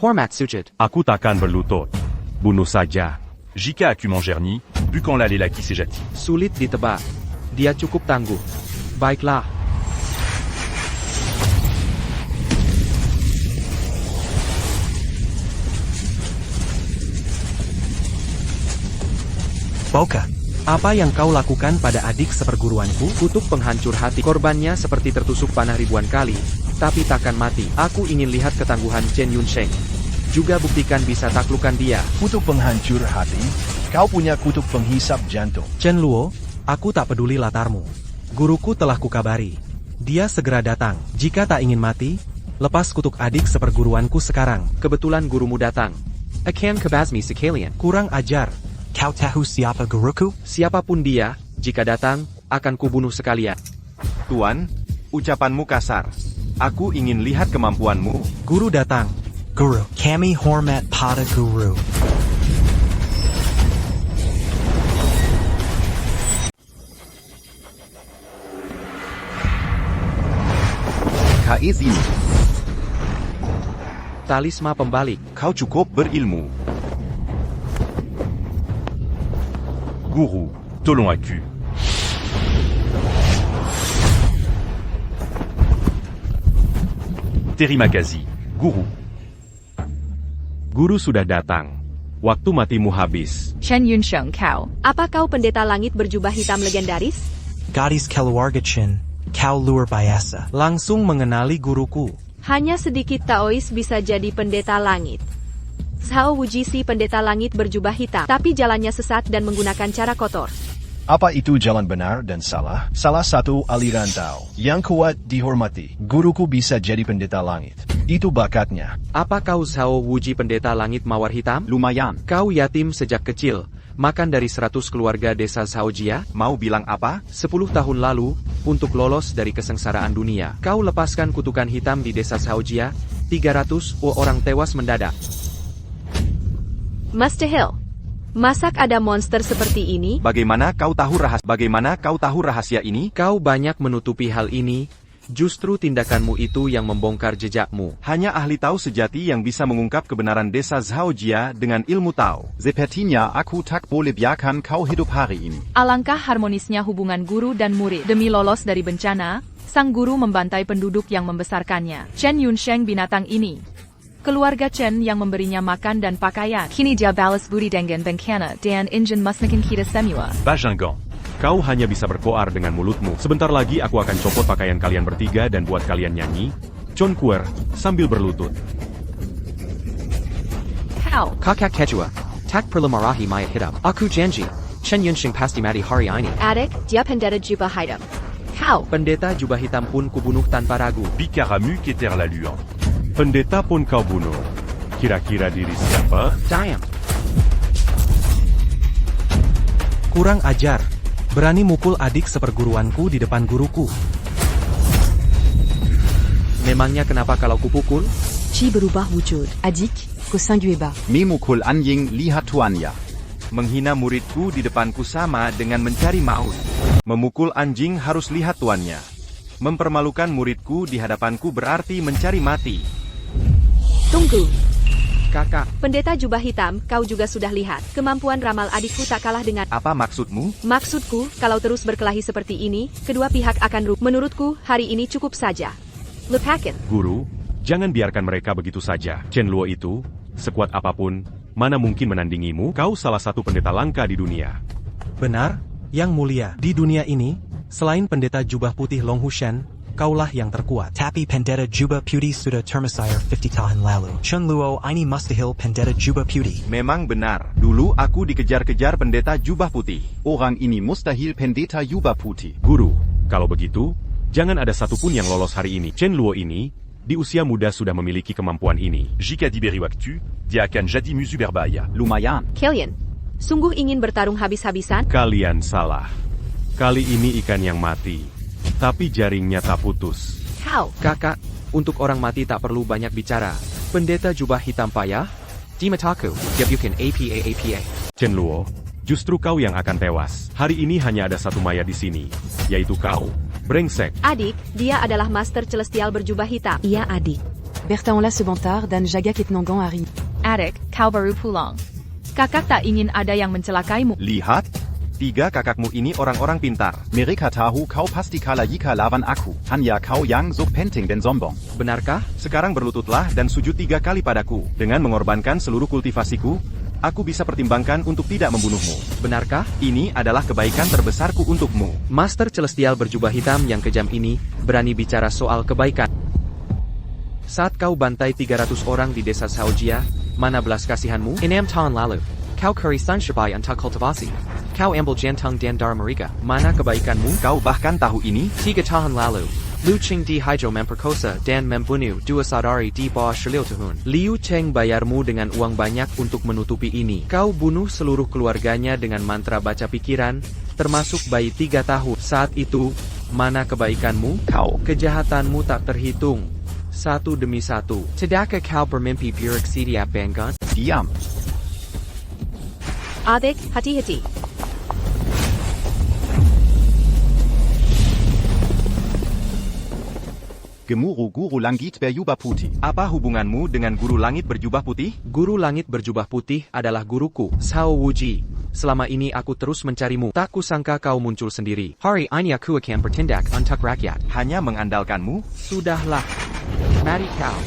Hormat sujud. Aku takkan berlutut. Bunuh saja. Jika aku mangerni, bukan lali laki sejati. Sulit ditebak. Dia cukup tangguh. Baiklah. Boka, Apa yang kau lakukan pada adik seperguruanku? Kutuk penghancur hati. Korbannya seperti tertusuk panah ribuan kali, tapi takkan mati. Aku ingin lihat ketangguhan Chen Yunsheng. Juga buktikan bisa taklukkan dia. Kutuk penghancur hati? Kau punya kutuk penghisap jantung. Chen Luo, aku tak peduli latarmu. Guruku telah kukabari. Dia segera datang. Jika tak ingin mati, lepas kutuk adik seperguruanku sekarang. Kebetulan gurumu datang. Akan kebasmi sekalian. Kurang ajar. kau tahu siapa guruku? Siapapun dia, jika datang, akan kubunuh sekalian. Tuan, ucapanmu kasar. Aku ingin lihat kemampuanmu. Guru datang. Guru, kami hormat pada guru. Kais ini, Talisma pembalik. kau cukup berilmu. Guru, tolong aku. Terima kasih, Guru. Guru sudah datang. Waktu matimu habis. Chen Yunsheng kau. Apa kau pendeta langit berjubah hitam legendaris? Gadis keluarga Chen, kau luar biasa. Langsung mengenali guruku. Hanya sedikit Taois bisa jadi pendeta langit. Zhao Wuji si pendeta langit berjubah hitam, tapi jalannya sesat dan menggunakan cara kotor. Apa itu jalan benar dan salah? Salah satu aliran Tao yang kuat dihormati. Guruku bisa jadi pendeta langit. Itu bakatnya. Apa kau Zhao Wuji pendeta langit mawar hitam? Lumayan. Kau yatim sejak kecil, makan dari 100 keluarga desa Zhaojia? Mau bilang apa? 10 tahun lalu, untuk lolos dari kesengsaraan dunia, kau lepaskan kutukan hitam di desa Zhaojia, 300 orang tewas mendadak. Mustahil. Masak ada monster seperti ini? Bagaimana kau tahu rahasia ini? Kau banyak menutupi hal ini, justru tindakanmu itu yang membongkar jejakmu. Hanya ahli Tao sejati yang bisa mengungkap kebenaran desa Zhaojia dengan ilmu Tao. Sepertinya aku tak boleh biarkan kau hidup hari ini. Alangkah harmonisnya hubungan guru dan murid. Demi lolos dari bencana, sang guru membantai penduduk yang membesarkannya. Chen Yunsheng binatang ini. Keluarga Chen yang memberinya makan dan pakaian. Kini dia balas budi dengan bencana dan ingin musnahkan kita semua. Bajingan. Kau hanya bisa berkoar dengan mulutmu. Sebentar lagi aku akan copot pakaian kalian bertiga dan buat kalian nyanyi. Chon Kuer, sambil berlutut. How? Kakak Kejua, tak perlu marahi mayat hidup. Aku janji, Chen Yunxing pasti mati hari ini. Adik, dia pendeta jubah hitam. How? Pendeta jubah hitam pun kubunuh tanpa ragu. Bicaramu Keter la Luan. Pendeta pun kau bunuh. Kira-kira diri siapa? Diam. Kurang ajar. Berani mukul adik seperguruanku di depan guruku. Memangnya kenapa kalau kupukul? Chi berubah wujud. Adik, kau sangueba. Memukul anjing lihat tuannya. Menghina muridku di depanku sama dengan mencari maut. Memukul anjing harus lihat tuannya. Mempermalukan muridku di hadapanku berarti mencari mati. Tunggu. Kakak, Pendeta jubah hitam, kau juga sudah lihat. Kemampuan ramal adikku tak kalah dengan... Apa maksudmu? Maksudku, kalau terus berkelahi seperti ini, kedua pihak akan rugi. Menurutku, hari ini cukup saja. Lepakin. Guru, jangan biarkan mereka begitu saja. Chen Luo itu, sekuat apapun, mana mungkin menandingimu? Kau salah satu pendeta langka di dunia. Benar, Yang Mulia. Di dunia ini, selain pendeta jubah putih Long Hushan, kaulah yang terkuat. Tapi pendeta jubah putih sudah termasir 50 tahun lalu. Chen Luo ini mustahil pendeta jubah putih. Memang benar. Dulu aku dikejar-kejar pendeta jubah putih. Orang ini mustahil pendeta jubah putih. Guru, kalau begitu, jangan ada satupun yang lolos hari ini. Chen Luo ini, di usia muda sudah memiliki kemampuan ini. Jika diberi waktu, dia akan jadi musuh berbahaya. Lumayan. Killian, sungguh ingin bertarung habis-habisan? Kalian salah. Kali ini ikan yang mati. Tapi jaringnya tak putus. How? kakak, untuk orang mati tak perlu banyak bicara. Pendeta jubah hitam payah? Di mataku, bukan apa. Chen Luo, justru kau yang akan tewas. Hari ini hanya ada satu mayat di sini, yaitu kau. Brengsek. Adik, dia adalah master celestial berjubah hitam. Iya adik. Bertahanlah sebentar dan jaga Ketnongon hari. Adik, kau baru pulang. Kakak tak ingin ada yang mencelakaimu. Lihat, 3 kakakmu ini orang-orang pintar. Mereka tahu kau pasti kalah jika lawan aku. Hanya kau yang so penting dan sombong. Benarkah? Sekarang berlututlah dan sujud 3 kali padaku. Dengan mengorbankan seluruh kultivasiku, aku bisa pertimbangkan untuk tidak membunuhmu. Benarkah? Ini adalah kebaikan terbesarku untukmu. Master celestial berjubah hitam yang kejam ini berani bicara soal kebaikan. Saat kau bantai 300 orang di desa Saojia, mana belas kasihanmu? 6 tahun lalu, kau kerisan syabai untuk kultivasi. Kau ambil jantung dan darah mereka. Mana kebaikanmu? Kau bahkan tahu ini? 3 tahun lalu, Liu Cheng di Haijo memperkosa dan membunuh 2 saudari di bawah Shiliu Tuhun. Liu Cheng bayarmu dengan uang banyak untuk menutupi ini. Kau bunuh seluruh keluarganya dengan mantra baca pikiran, termasuk bayi 3 tahun. Saat itu, mana kebaikanmu? Kau. Kejahatanmu tak terhitung. Satu demi satu. Tidakkah kau bermimpi buruk setiap banggan? Diam. Adik, hati-hati. Gemuruh guru langit berjubah putih. Apa hubunganmu dengan guru langit berjubah putih? Guru langit berjubah putih adalah guruku, Sao Wuji. Selama ini aku terus mencarimu. Tak kusangka kau muncul sendiri. Hari ini aku akan bertindak untuk rakyat. Hanya mengandalkanmu? Sudahlah. Mari kau.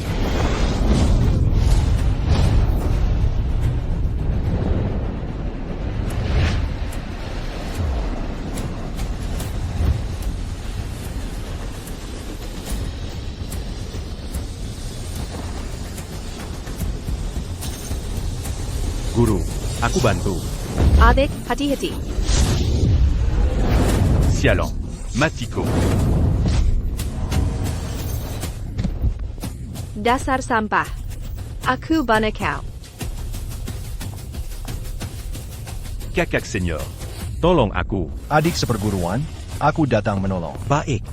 Guru, aku bantu. Adik, hati-hati. Sialan, Matiko. Dasar sampah. Aku bana kau. Kakak senior. Tolong aku. Adik seperguruan, aku datang menolong. Baik.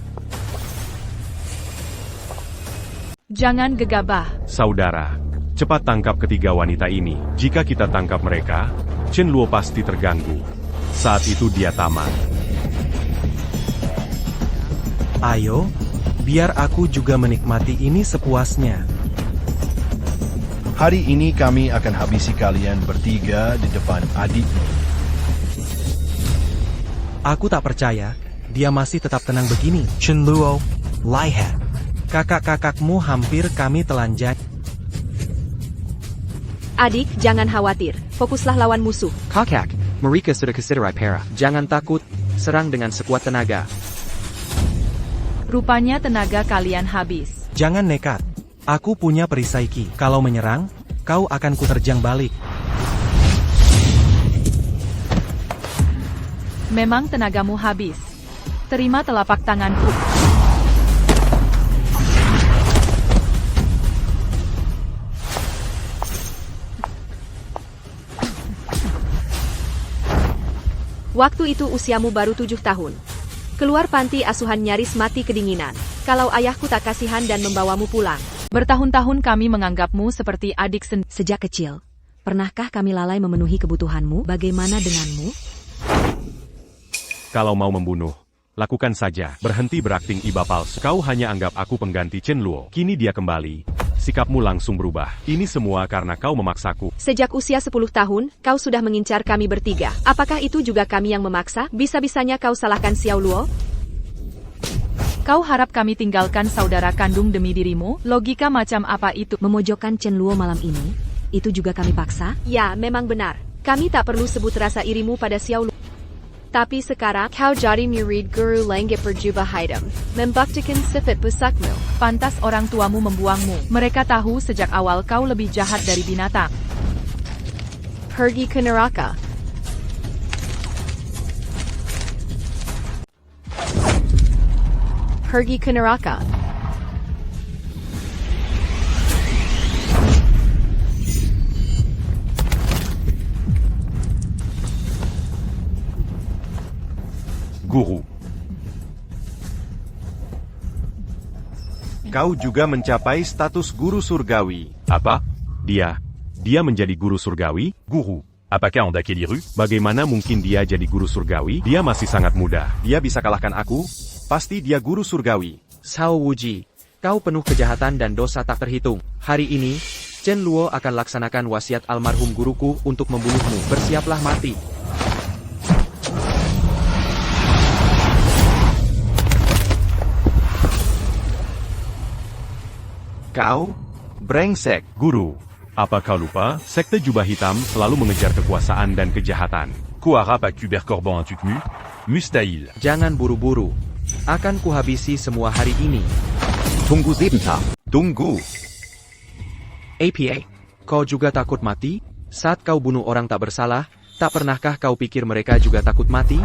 Jangan gegabah. Saudara, cepat tangkap ketiga wanita ini. Jika kita tangkap mereka, Chen Luo pasti terganggu. Saat itu dia tamat. Ayo, biar aku juga menikmati ini sepuasnya. Hari ini kami akan habisi kalian bertiga di depan adikmu. Aku tak percaya, dia masih tetap tenang begini. Chen Luo, lihat. Kakak-kakakmu hampir kami telanjang. Adik, jangan khawatir. Fokuslah lawan musuh. Kakak, mereka sudah keserai pera. Jangan takut, serang dengan sekuat tenaga. Rupanya tenaga kalian habis. Jangan nekat. Aku punya perisai Ki. Kalau menyerang, kau akan kuterjang balik. Memang tenagamu habis. Terima telapak tanganku. Waktu itu usiamu baru 7 tahun. Keluar panti asuhan nyaris mati kedinginan. Kalau ayahku tak kasihan dan membawamu pulang. Bertahun-tahun kami menganggapmu seperti adik sendiri. Sejak kecil, pernahkah kami lalai memenuhi kebutuhanmu? Bagaimana denganmu? Kalau mau membunuh, lakukan saja. Berhenti berakting iba palsu. Kau hanya anggap aku pengganti Chen Luo. Kini dia kembali. Sikapmu langsung berubah. Ini semua karena kau memaksaku. Sejak usia 10 tahun, kau sudah mengincar kami bertiga. Apakah itu juga kami yang memaksa? Bisa-bisanya kau salahkan Xiao Luo? Kau harap kami tinggalkan saudara kandung demi dirimu? Logika macam apa itu? Memojokkan Chen Luo malam ini, itu juga kami paksa? Ya, memang benar. Kami tak perlu sebut rasa irimu pada Xiao Luo. Tapi sekarang, kau jadi murid guru langit berjubah hitam. Membuktikan sifat busukmu. Pantas orang tuamu membuangmu. Mereka tahu sejak awal kau lebih jahat dari binatang. Pergi ke neraka. Pergi ke neraka. Guru. Kau juga mencapai status guru surgawi. Apa? Dia menjadi guru surgawi? Guru, apakah Anda Keliru? Bagaimana mungkin dia jadi guru surgawi? Dia masih sangat muda. Dia bisa kalahkan aku? Pasti dia guru surgawi. Cao Wuji, kau penuh kejahatan dan dosa tak terhitung. Hari ini, Chen Luo akan laksanakan wasiat almarhum guruku untuk membunuhmu. Bersiaplah mati. Kau? Brengsek. Guru, apa kau lupa? Sekte Jubah Hitam selalu mengejar kekuasaan dan kejahatan. Kuharap aku berkorban untukmu? Mustahil. Jangan buru-buru. Akan kuhabisi semua hari ini. Tunggu sebentar. Tunggu. APA, kau juga takut mati? Saat kau bunuh orang tak bersalah, tak pernahkah kau pikir mereka juga takut mati?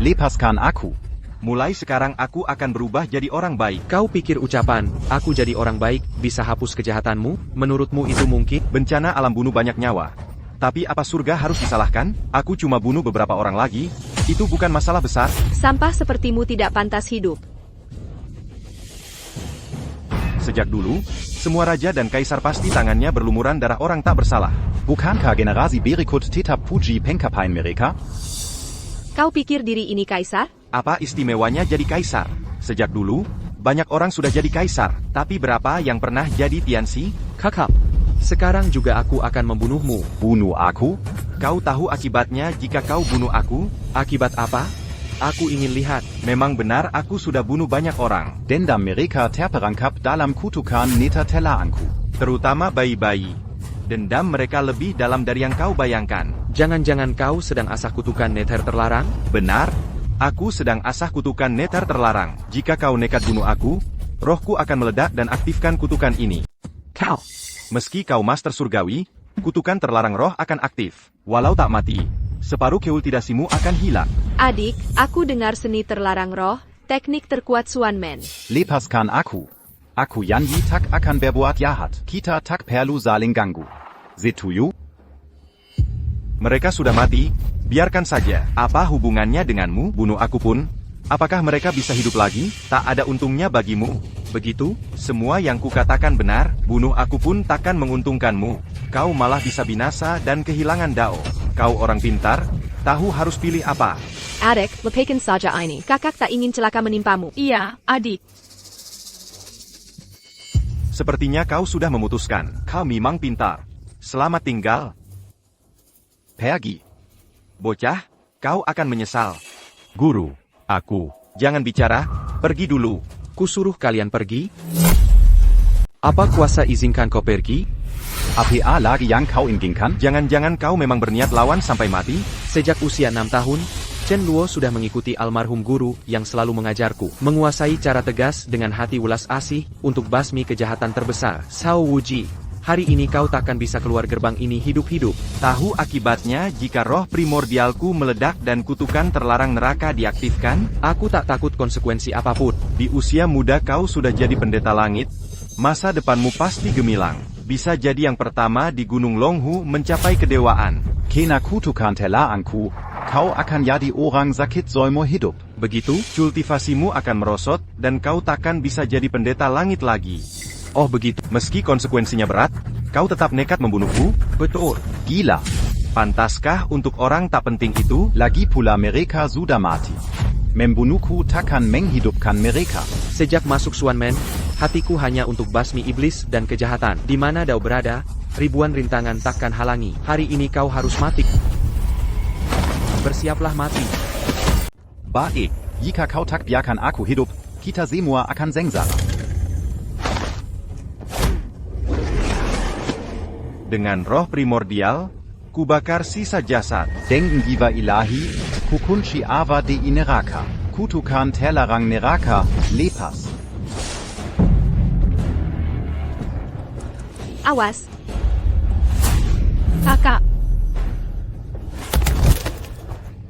Lepaskan aku. Mulai sekarang aku akan berubah jadi orang baik. Kau pikir ucapan, aku jadi orang baik, bisa hapus kejahatanmu? Menurutmu itu mungkin? Bencana alam bunuh banyak nyawa. Tapi apa surga harus disalahkan? Aku cuma bunuh beberapa orang lagi. Itu bukan masalah besar. Sampah sepertimu tidak pantas hidup. Sejak dulu, semua raja dan kaisar pasti tangannya berlumuran darah orang tak bersalah. Bukankah generasi berikut tetap puji pengkapain mereka? Kau pikir diri ini kaisar? Apa istimewanya jadi kaisar? Sejak dulu, banyak orang sudah jadi kaisar. Tapi berapa yang pernah jadi Tianxi? Kakak, sekarang juga aku akan membunuhmu. Bunuh aku? Kau tahu akibatnya jika kau bunuh aku? Akibat apa? Aku ingin lihat. Memang benar aku sudah bunuh banyak orang. Dendam mereka terperangkap dalam kutukan neta telaanku. Terutama bayi-bayi. Dendam mereka lebih dalam dari yang kau bayangkan. Jangan-jangan kau sedang asah kutukan neter terlarang? Benar. Aku sedang asah kutukan neter terlarang. Jika kau nekat bunuh aku, rohku akan meledak dan aktifkan kutukan ini. Kau. Meski kau master surgawi, kutukan terlarang roh akan aktif. Walau tak mati, separuh keultidasimu akan hilang. Adik, aku dengar seni terlarang roh, teknik terkuat Suan Men. Lepaskan aku. Aku Yanyi tak akan berbuat jahat. Kita tak perlu saling ganggu. Setuju? Mereka sudah mati, biarkan saja. Apa hubungannya denganmu? Bunuh aku pun. Apakah mereka bisa hidup lagi? Tak ada untungnya bagimu. Begitu? Semua yang kukatakan benar, bunuh aku pun takkan menguntungkanmu. Kau malah bisa binasa dan kehilangan Dao. Kau orang pintar, tahu harus pilih apa. Adik, lepaskan saja ini. Kakak tak ingin celaka menimpamu. Iya, adik. Sepertinya kau sudah memutuskan. Kau memang pintar. Selamat tinggal. Pergi. Bocah, kau akan menyesal. Guru, aku. Jangan bicara, pergi dulu. Kusuruh kalian pergi? Apa kuasa izinkan kau pergi? APA lagi yang kau inginkan? Jangan-jangan kau memang berniat lawan sampai mati? Sejak usia 6 tahun, Chen Luo sudah mengikuti almarhum guru yang selalu mengajarku, menguasai cara tegas dengan hati welas asih untuk basmi kejahatan terbesar. Sao Wuji, hari ini kau takkan bisa keluar gerbang ini hidup-hidup. Tahu akibatnya jika roh primordialku meledak dan kutukan terlarang neraka diaktifkan? Aku tak takut konsekuensi apapun. Di usia muda kau sudah jadi pendeta langit. Masa depanmu pasti gemilang. Bisa jadi yang pertama di Gunung Longhu mencapai kedewaan. Kena kutukan telaanku, kau akan jadi orang sakit seumur hidup. Begitu, kultivasimu akan merosot, dan kau takkan bisa jadi pendeta langit lagi. Oh begitu. Meski konsekuensinya berat, kau tetap nekat membunuhku? Betul. Gila. Pantaskah untuk orang tak penting itu? Lagi pula mereka sudah mati. Membunuhku takkan menghidupkan mereka. Sejak masuk Xuanmen, hatiku hanya untuk basmi iblis dan kejahatan. Di mana kau berada, ribuan rintangan takkan halangi. Hari ini kau harus mati. Bersiaplah mati. Baik, jika kau tak biarkan aku hidup, kita semua akan sengsara. Dengan roh primordial, kubakar sisa jasad. Denken Diva Ilahi, kukunci ava de neraka, kutukan terlarang neraka, lepas. Awas. Kakak,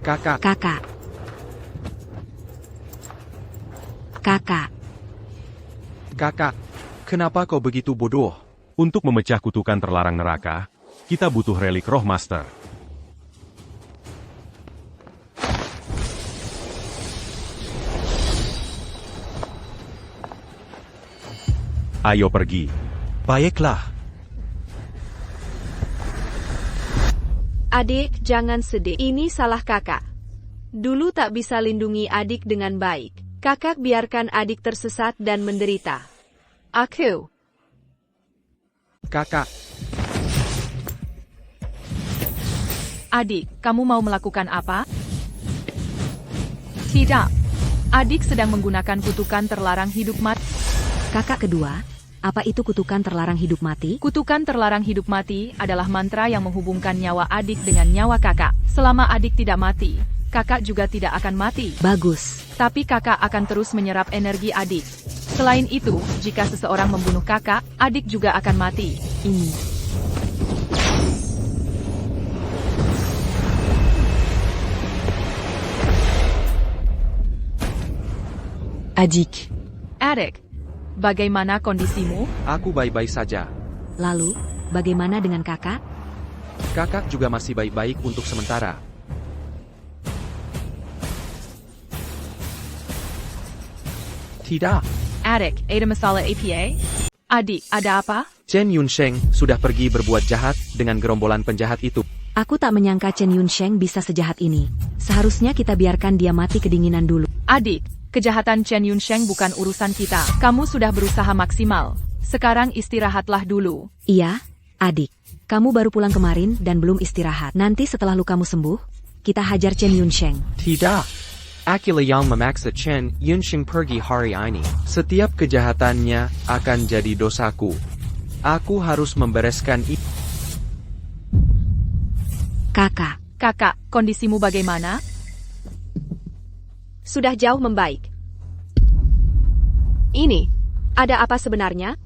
Kakak, Kakak. Kakak. kakak, kenapa kau begitu bodoh? Untuk memecah kutukan terlarang neraka, kita butuh relik roh master. Ayo pergi. Baiklah. Adik, jangan sedih. Ini salah kakak. Dulu tak bisa lindungi adik dengan baik. Kakak biarkan adik tersesat dan menderita. Aku. Kakak, adik, kamu mau melakukan apa? Tidak. Adik sedang menggunakan kutukan terlarang hidup mati. Kakak kedua, apa itu kutukan terlarang hidup mati? Kutukan terlarang hidup mati adalah mantra yang menghubungkan nyawa adik dengan nyawa kakak. Selama adik tidak mati, kakak juga tidak akan mati. Bagus. Tapi kakak akan terus menyerap energi adik. Selain itu, jika seseorang membunuh kakak, adik juga akan mati. Ini. Adik. Adik, bagaimana kondisimu? aku baik-baik saja. Lalu, bagaimana dengan kakak? Kakak juga masih baik-baik untuk sementara. Tidak. Adik, ada masalah APA? Adik, ada apa? Chen Yunsheng sudah pergi berbuat jahat dengan gerombolan penjahat itu. Aku tak menyangka Chen Yunsheng bisa sejahat ini. Seharusnya kita biarkan dia mati kedinginan dulu. Adik, kejahatan Chen Yunsheng bukan urusan kita. Kamu sudah berusaha maksimal. Sekarang istirahatlah dulu. Iya, adik. Kamu baru pulang kemarin dan belum istirahat. Nanti setelah lukamu sembuh, kita hajar Chen Yunsheng. Tidak. Akila yang memaksa Chen Yunsheng pergi hari ini. Setiap kejahatannya akan jadi dosaku. Aku harus membereskan itu. Kakak. Kakak, kondisimu bagaimana? Sudah jauh membaik. Ini, ada apa sebenarnya?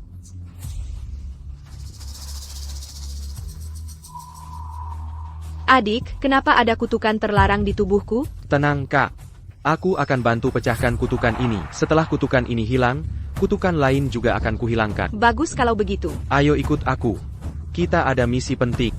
Adik, kenapa ada kutukan terlarang di tubuhku? Tenang, Kak. Aku akan bantu pecahkan kutukan ini. Setelah kutukan ini hilang, kutukan lain juga akan kuhilangkan. Bagus kalau begitu. Ayo ikut aku. Kita ada misi penting.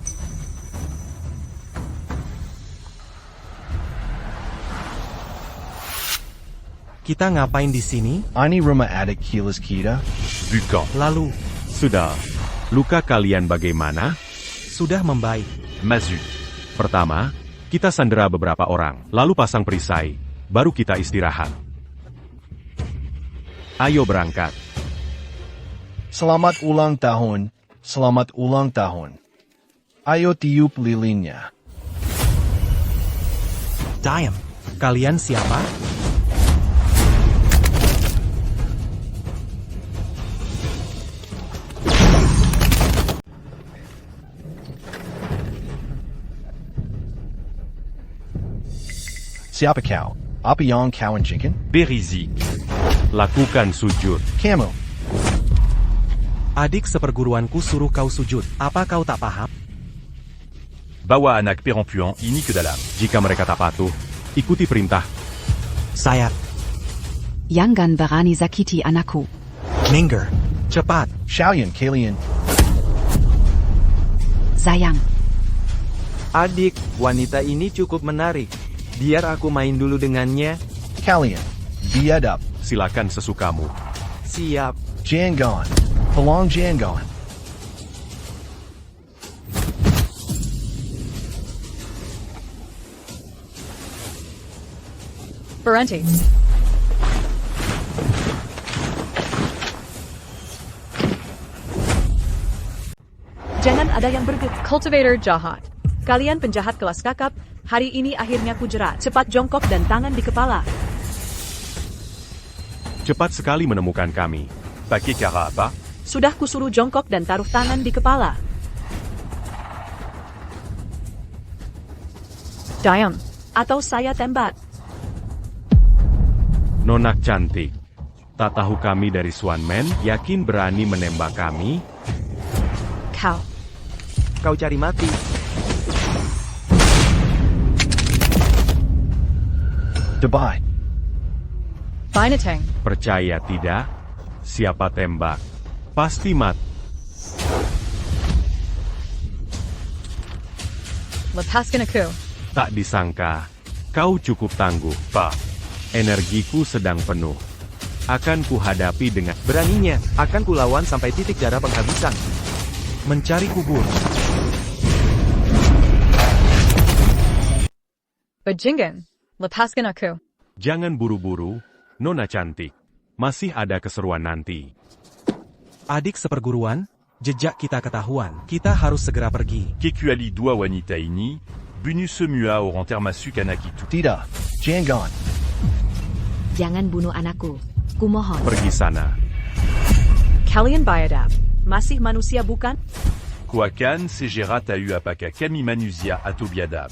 Kita ngapain di sini? Ini rumah adik Hilas kita. Bukan. Lalu, Sudah. Luka kalian bagaimana? sudah membaik. Mazu. Pertama, kita sandera beberapa orang, lalu pasang perisai. Baru kita istirahat. Ayo berangkat. Selamat ulang tahun. Selamat ulang tahun. Ayo tiup lilinnya. Diam. Kalian siapa? Siapa kau? Apa yang kau inginkan? Berizik. Lakukan sujud. Kamu. Adik seperguruanku suruh kau sujud. Apa kau tak paham? Bawa anak perempuan ini ke dalam. Jika mereka tak patuh, ikuti perintah. Saya. Jangan berani sakiti anakku. Minggir. Cepat. Xiaoyan kalian. Sayang. Adik, wanita ini cukup menarik. Biar aku main dulu dengannya. Kalian. Biadab. Silakan sesukamu. Siap. Jangan. Tolong jangan. Berhenti. Jangan ada yang berget. Cultivator jahat. Kalian penjahat kelas kakap, hari ini akhirnya ku jerat. Cepat jongkok dan tangan di kepala. Cepat sekali menemukan kami. Pakai cara apa? Sudah kusuruh jongkok dan taruh tangan di kepala. Diam. Atau saya tembak. Nona cantik. Tak tahu kami dari Swanman, yakin berani menembak kami? Kau cari mati. Dubai. Binatang. Percaya tidak? Siapa tembak? Pasti mati. Lepaskan aku. Tak disangka, kau cukup tangguh, Pak. Energiku sedang penuh. Akan kuhadapi dengan Beraninya, akan kulawan sampai titik darah penghabisan. Mencari kubur. Bajingan. Lepaskan aku. Jangan buru-buru, Nona cantik. Masih ada keseruan nanti. Adik seperguruan, jejak kita ketahuan. Kita harus segera pergi. Kekuali dua wanita ini, bunu semua orang termasuk anak itu. Tidak. Jangan. Jangan bunuh anakku. Kumohon. Pergi sana. Kalian biadab. Masih manusia bukan? Kuakan segera tahu apakah kami manusia atau biadab.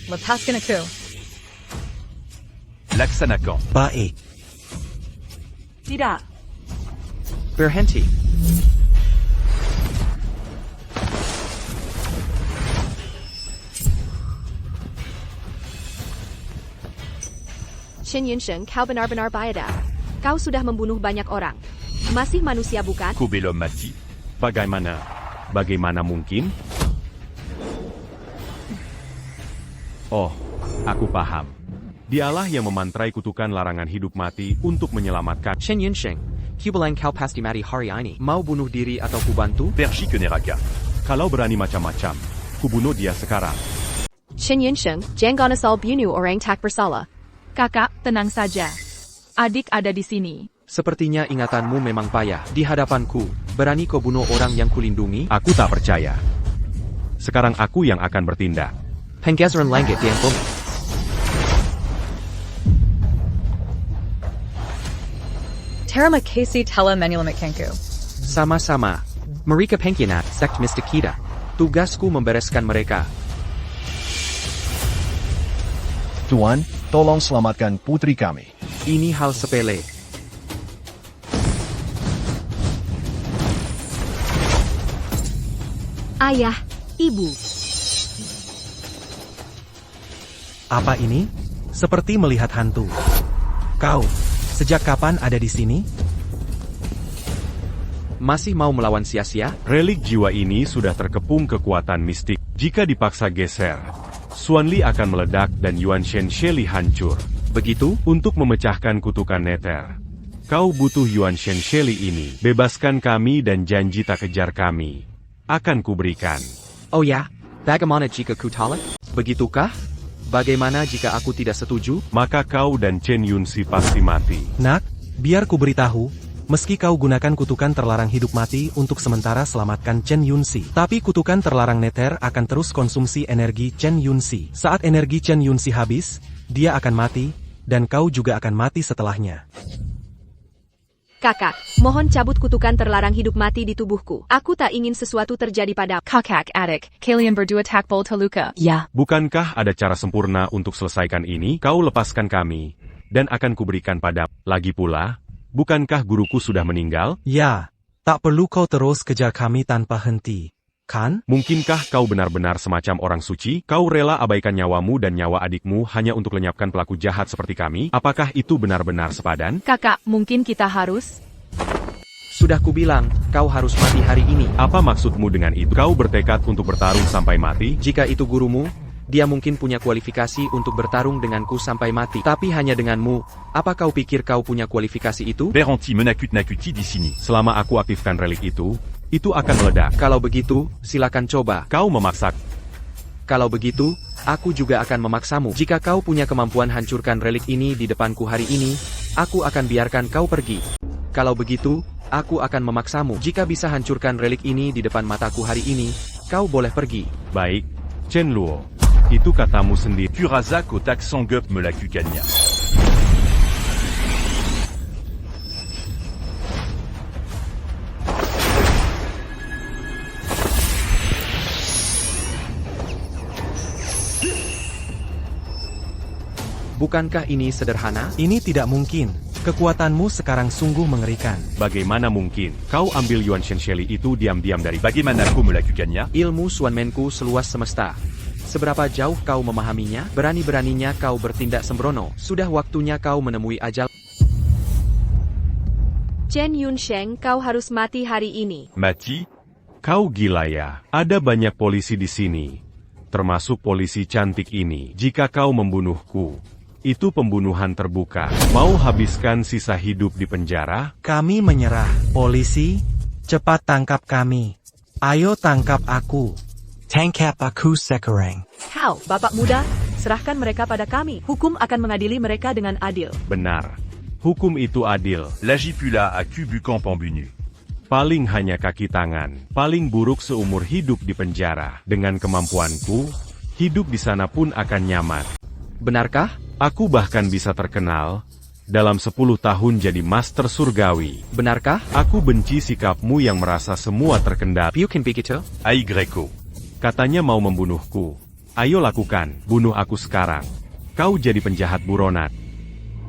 Lepaskan aku. Laksanakan. Baik. Tidak. Berhenti. Shen Yunsheng, kau benar-benar biadab. Kau sudah membunuh banyak orang. Masih manusia bukan? Kau belum mati. Bagaimana? Bagaimana mungkin? Oh, aku paham. Dialah yang memantrai kutukan larangan hidup mati untuk menyelamatkan. Shen Yunsheng, Kibelang kau pasti mati hari ini. Mau bunuh diri atau kubantu? Pergi ke neraka. Kalau berani macam-macam, kubunuh dia sekarang. Shen Yunsheng, jangan asal bunuh orang tak bersalah. Kakak, tenang saja. Adik ada di sini. Sepertinya ingatanmu memang payah. Di hadapanku, berani kau bunuh orang yang kulindungi? Aku tak percaya. Sekarang aku yang akan bertindak. Penggeseran langit yang bumi. Terima kasih telah menyelamatkanku. Sama-sama. Mereka pengkhianat sekt mistik kita. Tugasku membereskan mereka. Tuan, tolong selamatkan putri kami. Ini hal sepele. Ayah, ibu. Apa ini? Seperti melihat hantu. Kau, sejak kapan ada di sini? Masih mau melawan sia-sia? Relik jiwa ini sudah terkepung kekuatan mistik. Jika dipaksa geser, Xuanli akan meledak dan Yuan Shen Sheli hancur. Begitu? Untuk memecahkan kutukan Nether, kau butuh Yuan Shen Sheli ini. Bebaskan kami dan janji tak kejar kami. Akan kuberikan. Oh ya? Bagaimana jika ku talak? Begitukah? Bagaimana jika aku tidak setuju? Maka kau dan Chen Yunxi pasti mati. Nak, biar ku beritahu, meski kau gunakan kutukan terlarang hidup mati untuk sementara selamatkan Chen Yunxi. Tapi kutukan terlarang Nether akan terus konsumsi energi Chen Yunxi. Saat energi Chen Yunxi habis, dia akan mati, dan kau juga akan mati setelahnya. Kakak, mohon cabut kutukan terlarang hidup mati di tubuhku. Aku tak ingin sesuatu terjadi pada Kakak adik, kalian berdua takbol terluka. Ya. Bukankah ada cara sempurna untuk selesaikan ini? Kau lepaskan kami, dan akan kuberikan pada. Lagi pula, bukankah guruku sudah meninggal? Ya, tak perlu kau terus kejar kami tanpa henti, kan? Mungkinkah kau benar-benar semacam orang suci? Kau rela abaikan nyawamu dan nyawa adikmu hanya untuk lenyapkan pelaku jahat seperti kami? Apakah itu benar-benar sepadan? Kakak, mungkin kita harus... Sudah kubilang, kau harus mati hari ini. Apa maksudmu dengan itu? Kau bertekad untuk bertarung sampai mati? Jika itu gurumu, dia mungkin punya kualifikasi untuk bertarung denganku sampai mati. Tapi hanya denganmu, apa kau pikir kau punya kualifikasi itu? Beranti menakut nakuti di sini. Selama aku aktifkan relik itu akan meledak. Kalau begitu, silakan coba. Kau memaksa. Kalau begitu, aku juga akan memaksamu. Jika kau punya kemampuan hancurkan relik ini di depanku hari ini, aku akan biarkan kau pergi. Kalau begitu, aku akan memaksamu. Jika bisa hancurkan relik ini di depan mataku hari ini, kau boleh pergi. Baik, Chen Luo. Itu katamu sendiri. Kurazak otak sangup melakukanya. Bukankah ini sederhana? Ini tidak mungkin. Kekuatanmu sekarang sungguh mengerikan. Bagaimana mungkin? Kau ambil Yuan Shensheli itu diam-diam dari... Bagaimana aku melakukannya? Ilmu Xuanmenku seluas semesta. Seberapa jauh kau memahaminya? Berani-beraninya kau bertindak sembrono. Sudah waktunya kau menemui ajal. Chen Yunsheng, kau harus mati hari ini. Mati? Kau gila ya? Ada banyak polisi di sini. Termasuk polisi cantik ini. Jika kau membunuhku, itu pembunuhan terbuka. Mau habiskan sisa hidup di penjara? Kami menyerah. Polisi, cepat tangkap kami. Ayo tangkap aku. Tangkap aku sekarang. Kau, bapak muda, serahkan mereka pada kami. Hukum akan mengadili mereka dengan adil. Benar. Hukum itu adil. L'agipula a kubukan pembunu. Paling hanya kaki tangan. Paling buruk seumur hidup di penjara. Dengan kemampuanku, hidup di sana pun akan nyaman. Benarkah? Aku bahkan bisa terkenal dalam 10 tahun jadi master surgawi. Benarkah? Aku benci sikapmu yang merasa semua terkendali. Bukan begitu? Ai Greco. Katanya mau membunuhku. Ayo lakukan, bunuh aku sekarang. Kau jadi penjahat buronat.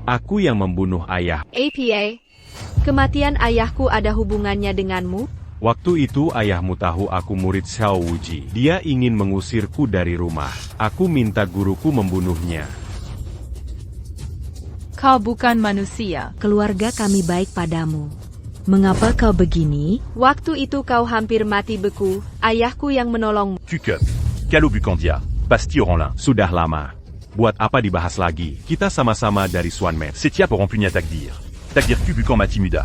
Aku yang membunuh ayah. APA, kematian ayahku ada hubungannya denganmu? Waktu itu ayahmu tahu aku murid Xiao Wuji. Dia ingin mengusirku dari rumah. Aku minta guruku membunuhnya. Kau bukan manusia. Keluarga kami baik padamu. Mengapa kau begini? Waktu itu kau hampir mati beku, ayahku yang menolongmu. Tukup. Kalobukandia. Pasti orang lain. Sudah lama. Buat apa dibahas lagi? Kita sama-sama dari Xuanmen. Setia pour empunya takdir. Takdir kubukan mati muda.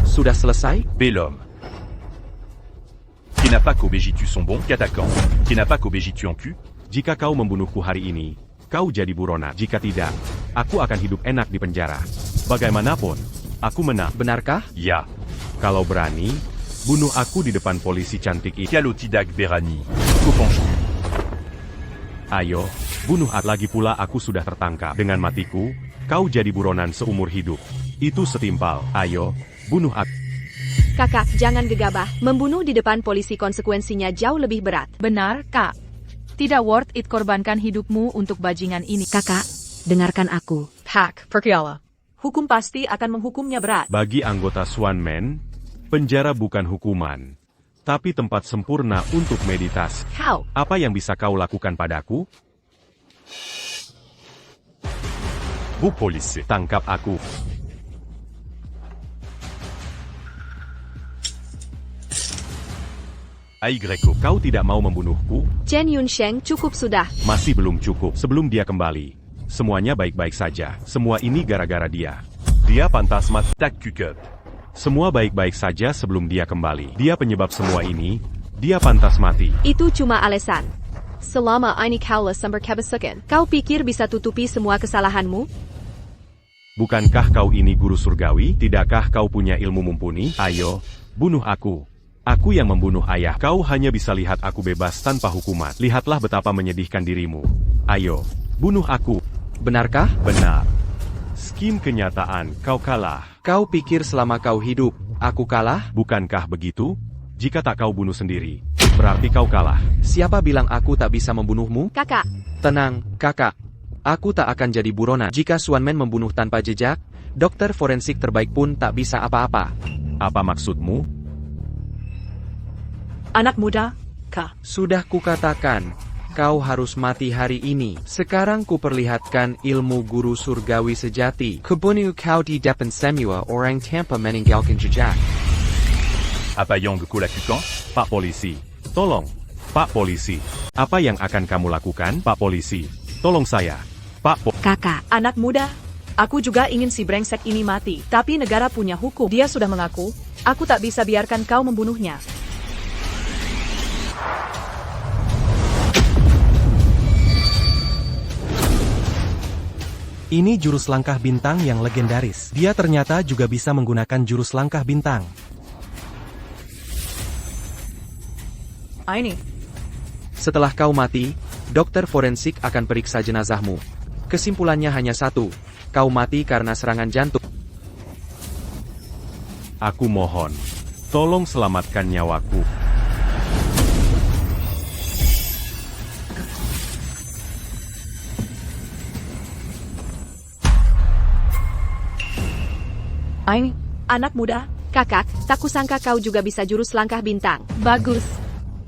Sudah selesai? Bel homme. Qui n'a pas qu'obégi-tu son bon qu'attaquant. Qui n'a pas qu'obégi-tu en cul. Jika kau membunuhku hari ini, kau jadi buronat. Jika tidak, aku akan hidup enak di penjara. Bagaimanapun, aku menang. Benarkah? Ya. Kalau berani, bunuh aku di depan polisi cantik ini. Kalotidak berani. Kopanchu. Ayo, bunuh aku. Lagi pula aku sudah tertangkap. Dengan matiku, kau jadi buronan seumur hidup. Itu setimpal. Ayo, bunuh aku. Kakak, jangan gegabah. Membunuh di depan polisi konsekuensinya jauh lebih berat. Benar, Kak. Tidak worth it korbankan hidupmu untuk bajingan ini. Kakak, dengarkan aku. Hak, percaya. Hukum pasti akan menghukumnya berat. Bagi anggota Xuanmen, penjara bukan hukuman, tapi tempat sempurna untuk meditasi. Kau. Apa yang bisa kau lakukan padaku? Bu polisi. Tangkap aku. Ai Greco. Kau tidak mau membunuhku? Chen Yunsheng, cukup sudah. Masih belum cukup. Sebelum dia kembali, semuanya baik-baik saja. Semua ini gara-gara dia. Dia pantas mati. Tak kukup. Semua baik-baik saja sebelum dia kembali. Dia penyebab semua ini. Dia pantas mati. Itu cuma alasan. Selama ini kau sambar kebesukan. Kau pikir bisa tutupi semua kesalahanmu? Bukankah kau ini guru surgawi? Tidakkah kau punya ilmu mumpuni? Ayo, bunuh aku. Aku yang membunuh ayah. Kau hanya bisa lihat aku bebas tanpa hukuman. Lihatlah betapa menyedihkan dirimu. Ayo, bunuh aku. Benarkah? Benar. Skim kenyataan, kau kalah. Kau pikir selama kau hidup, aku kalah? Bukankah begitu? Jika tak kau bunuh sendiri, berarti kau kalah. Siapa bilang aku tak bisa membunuhmu? Kakak, Tenang, kakak. Aku tak akan jadi buronan. Jika Swanman membunuh tanpa jejak, dokter forensik terbaik pun tak bisa apa-apa. Apa maksudmu? Anak muda, Kak. Sudah kukatakan, kau harus mati hari ini. Sekarang kuperlihatkan ilmu guru surgawi sejati. Kebunuh kau di depan semua orang tanpa meninggalkan jejak. Apa yang kulakukan? Pak Polisi, tolong. Pak Polisi, apa yang akan kamu lakukan? Pak Polisi, tolong saya. Kakak, Anak muda, aku juga ingin si brengsek ini mati. Tapi negara punya hukum. Dia sudah mengaku, aku tak bisa biarkan kau membunuhnya. Ini jurus langkah bintang yang legendaris. Dia ternyata juga bisa menggunakan jurus langkah bintang. Ini. Setelah kau mati, dokter forensik akan periksa jenazahmu. Kesimpulannya hanya satu, kau mati karena serangan jantung. Aku mohon, tolong selamatkan nyawaku. Ini. Anak muda, kakak, tak kusangka kau juga bisa jurus langkah bintang. Bagus.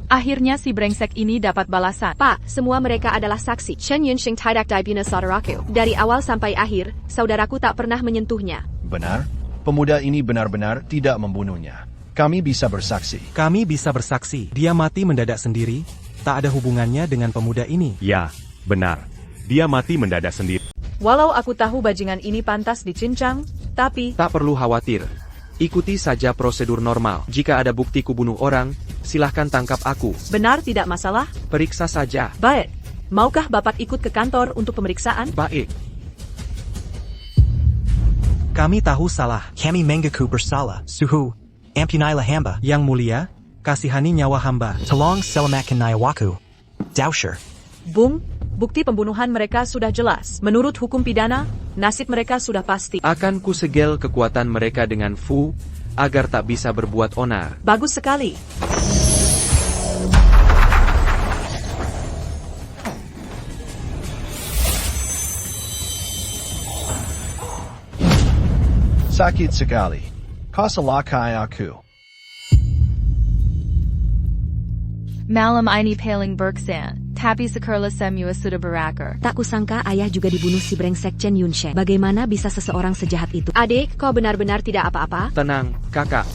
Akhirnya si brengsek ini dapat balasan. Pak, semua mereka adalah saksi. Chen Yunsheng tidak dibunuh saudaraku. Dari awal sampai akhir, saudaraku tak pernah menyentuhnya. Benar? Pemuda ini benar-benar tidak membunuhnya. Kami bisa bersaksi. Kami bisa bersaksi. Dia mati mendadak sendiri, tak ada hubungannya dengan pemuda ini. Ya, benar. Dia mati mendadak sendiri. walau aku tahu bajingan ini pantas dicincang, tapi... Tak perlu khawatir. Ikuti saja prosedur normal. Jika ada bukti kubunuh orang, silahkan tangkap aku. Benar tidak masalah? Periksa saja. Baik. Maukah Bapak ikut ke kantor untuk pemeriksaan? Baik. Kami tahu salah. Kami mengaku bersalah. Suhu, ampunailah hamba. Yang mulia, kasihani nyawa hamba. Tolong selamatkan nyawaku. Dausher. Bung, bukti pembunuhan mereka sudah jelas. Menurut hukum pidana, nasib mereka sudah pasti. Akan kusegel kekuatan mereka dengan Fu, agar tak bisa berbuat onar. Bagus sekali. Sakit sekali. Kasalakai aku. Malam ini paling berkesan, tapi sekarang semua sudah berakhir. Tak kusangka ayah juga dibunuh si brengsek Chen Yunsheng. Bagaimana bisa seseorang sejahat itu? Adik, kau benar-benar tidak apa-apa? Tenang, kakak.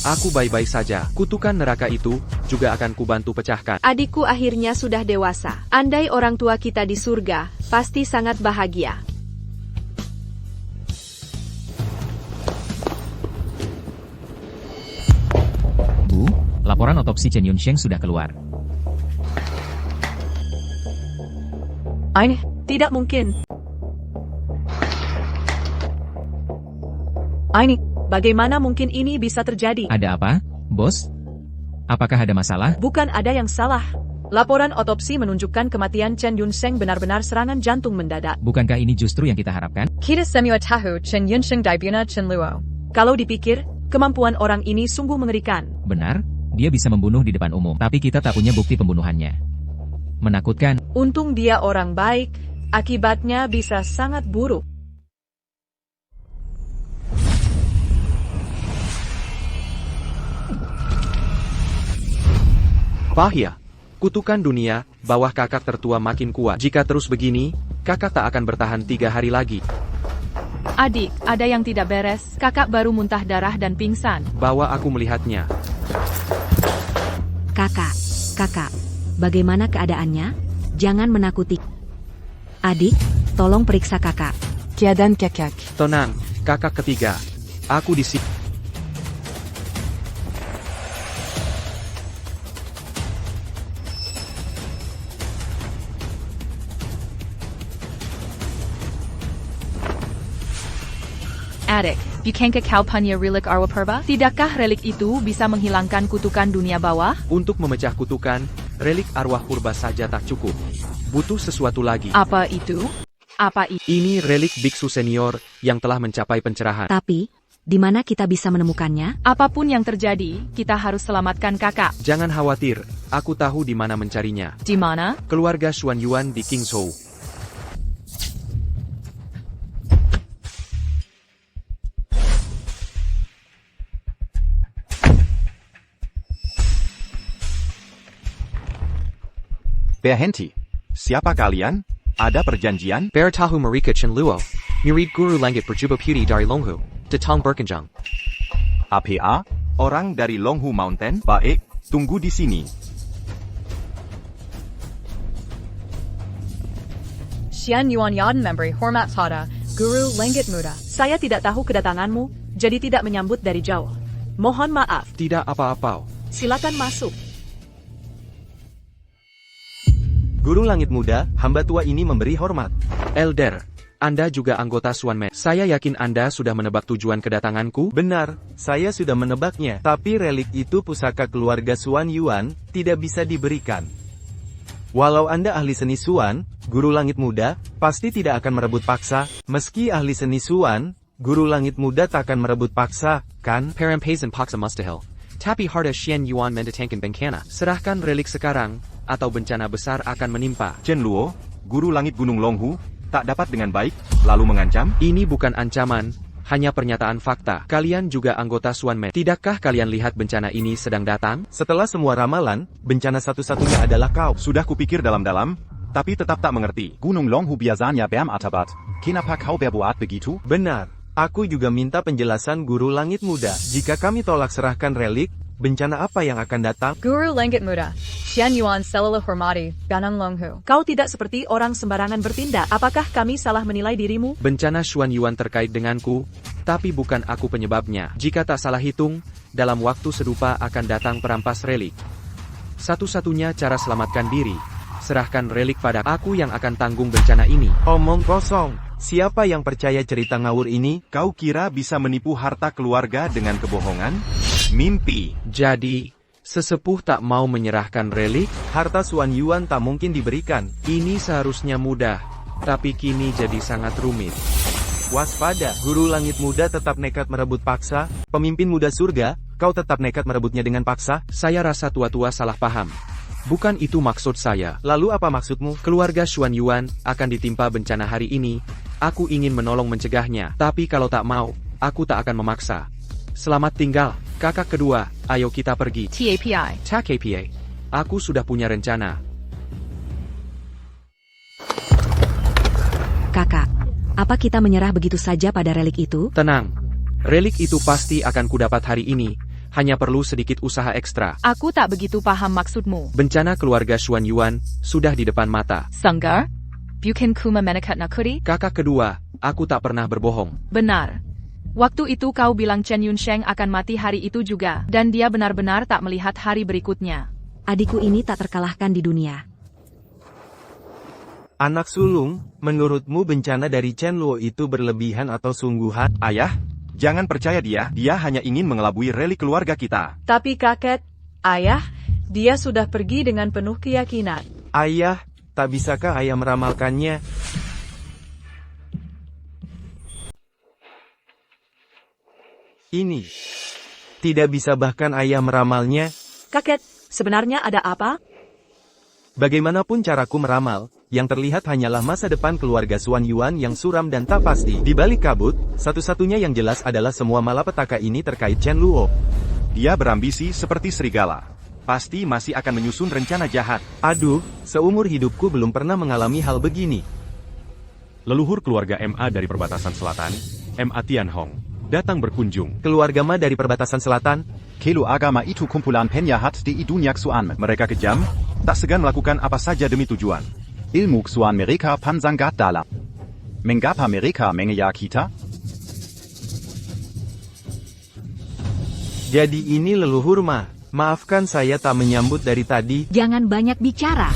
Aku baik-baik saja. Kutukan neraka itu juga akan kubantu pecahkan. Adikku akhirnya sudah dewasa. Andai orang tua kita di surga, pasti sangat bahagia. Bu, laporan otopsi Chen Yunsheng sudah keluar. Ini tidak mungkin. Ini, bagaimana mungkin ini bisa terjadi? Ada apa, bos? Apakah ada masalah? Bukan ada yang salah. Laporan otopsi menunjukkan kematian Chen Yunsheng benar-benar serangan jantung mendadak. Bukankah ini justru yang kita harapkan? Kita semua tahu Chen Yunsheng dibunuh Chen Luo. Kalau dipikir, kemampuan orang ini sungguh mengerikan. Benar, dia bisa membunuh di depan umum, tapi kita tak punya bukti pembunuhannya. Menakutkan. Untung dia orang baik, akibatnya bisa sangat buruk. Fahya, kutukan dunia, bawah kakak tertua makin kuat. Jika terus begini, kakak tak akan bertahan 3 hari lagi. Adik, ada yang tidak beres. Kakak baru muntah darah dan pingsan. Bawa aku melihatnya. Kakak, bagaimana keadaannya? Jangan menakuti. Adik, tolong periksa kakak. Keadaan kakak. Tenang, kakak ketiga. Aku di sini. Adik, bukankah kau punya relik arwah purba? Tidakkah relik itu bisa menghilangkan kutukan dunia bawah? Untuk memecah kutukan, relik arwah purba saja tak cukup. Butuh sesuatu lagi. Apa itu? Apa ini? Ini relik biksu senior yang telah mencapai pencerahan. Tapi, di mana kita bisa menemukannya? Apapun yang terjadi, kita harus selamatkan kakak. Jangan khawatir, aku tahu di mana mencarinya. Di mana? Keluarga Xuan Yuan di Kingzhou. Berhenti. Siapa kalian? Ada perjanjian? Bertahu mereka Chen Luo. Murid guru langit berjubah putih dari Longhu. Datang berkenjang. APA? Orang dari Longhu Mountain? Baik, tunggu di sini. Xian Yuan Yaden memberi hormat pada Guru Langit Muda. Saya tidak tahu kedatanganmu, jadi tidak menyambut dari jauh. Mohon maaf. Tidak apa-apa. Silakan masuk. Guru Langit Muda, hamba tua ini memberi hormat. Elder, Anda juga anggota Xuanmen. Saya yakin Anda sudah menebak tujuan kedatanganku? Benar, saya sudah menebaknya. Tapi relik itu pusaka keluarga Xuan Yuan, tidak bisa diberikan. Walau Anda ahli seni Xuan, Guru Langit Muda, pasti tidak akan merebut paksa. Meski ahli seni Xuan, Guru Langit Muda tak akan merebut paksa, kan? Parampaisan paksa mustahil. Tapi harta Xian Yuan mendatangkan bencana. Serahkan relik sekarang, atau bencana besar akan menimpa. Chen Luo, Guru Langit Gunung Longhu, tak dapat dengan baik, lalu mengancam? Ini bukan ancaman, hanya pernyataan fakta. Kalian juga anggota Xuanmen. Tidakkah kalian lihat bencana ini sedang datang? Setelah semua ramalan, bencana satu-satunya adalah kau. Sudah kupikir dalam-dalam, tapi tetap tak mengerti. Gunung Longhu biasanya bermartabat. Kenapa kau berbuat begitu? Benar. Aku juga minta penjelasan Guru Langit Muda. Jika kami tolak serahkan relik, bencana apa yang akan datang? Guru Langit Muda, Xian Yuan selalu hormati Gunung Longhu. Kau tidak seperti orang sembarangan bertindak. Apakah kami salah menilai dirimu? Bencana Xuan Yuan terkait denganku, tapi bukan aku penyebabnya. Jika tak salah hitung, dalam waktu serupa akan datang perampas relik. Satu-satunya cara selamatkan diri, serahkan relik pada aku yang akan tanggung bencana ini. Omong kosong. Siapa yang percaya cerita ngawur ini? Kau kira bisa menipu harta keluarga dengan kebohongan? Mimpi. Jadi, sesepuh tak mau menyerahkan relik? Harta Xuan Yuan tak mungkin diberikan. Ini seharusnya mudah, tapi kini jadi sangat rumit. Waspada, Guru Langit Muda tetap nekat merebut paksa. Pemimpin muda surga, kau tetap nekat merebutnya dengan paksa? Saya rasa tua-tua salah paham. Bukan itu maksud saya. Lalu apa maksudmu? Keluarga Xuan Yuan akan ditimpa bencana hari ini. Aku ingin menolong mencegahnya. Tapi kalau tak mau, aku tak akan memaksa. Selamat tinggal, kakak kedua. Ayo kita pergi. TAPI. Tak KPA. Aku sudah punya rencana. Kakak, apa kita menyerah begitu saja pada relik itu? Tenang. Relik itu pasti akan kudapat hari ini. Hanya perlu sedikit usaha ekstra. Aku tak begitu paham maksudmu. Bencana keluarga Xuan Yuan sudah di depan mata. Sanggar? Bukan kuma menekat nakuri? Kakak kedua, aku tak pernah berbohong. Benar. Waktu itu kau bilang Chen Yunsheng akan mati hari itu juga, dan dia benar-benar tak melihat hari berikutnya. Adikku ini tak terkalahkan di dunia. Anak sulung, menurutmu bencana dari Chen Luo itu berlebihan atau sungguhan? Ayah, jangan percaya dia. Dia hanya ingin mengelabui relik keluarga kita. Tapi kakek, ayah, dia sudah pergi dengan penuh keyakinan. Ayah, tak bisakah ayah meramalkannya? Ini. Tidak bisa bahkan ayah meramalnya? Kakek, sebenarnya ada apa? Bagaimanapun caraku meramal, yang terlihat hanyalah masa depan keluarga Xuan Yuan yang suram dan tak pasti. Di balik kabut, satu-satunya yang jelas adalah semua malapetaka ini terkait Chen Luo. Dia berambisi seperti serigala. Pasti masih akan menyusun rencana jahat. Aduh, seumur hidupku belum pernah mengalami hal begini. Leluhur keluarga MA dari perbatasan selatan, MA Tianhong, datang berkunjung. Keluarga Ma dari perbatasan selatan? Kelu agama itu kumpulan penjahat di dunia Xuan. Mereka kejam, tak segan melakukan apa saja demi tujuan. Ilmu Xuan mereka sangat dalam. Mengapa mereka mengejar kita? Jadi ini leluhur Ma. Maafkan saya tak menyambut dari tadi. Jangan banyak bicara.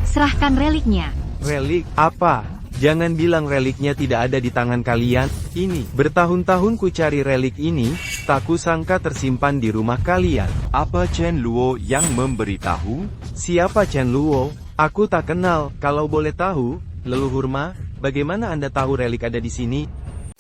Serahkan reliknya. Relik? Apa? Jangan bilang reliknya tidak ada di tangan kalian. Ini, bertahun-tahun ku cari relik ini, tak kusangka tersimpan di rumah kalian. Apa Chen Luo yang memberitahu? Siapa Chen Luo? Aku tak kenal. Kalau boleh tahu, leluhur Ma, Bagaimana Anda tahu relik ada di sini?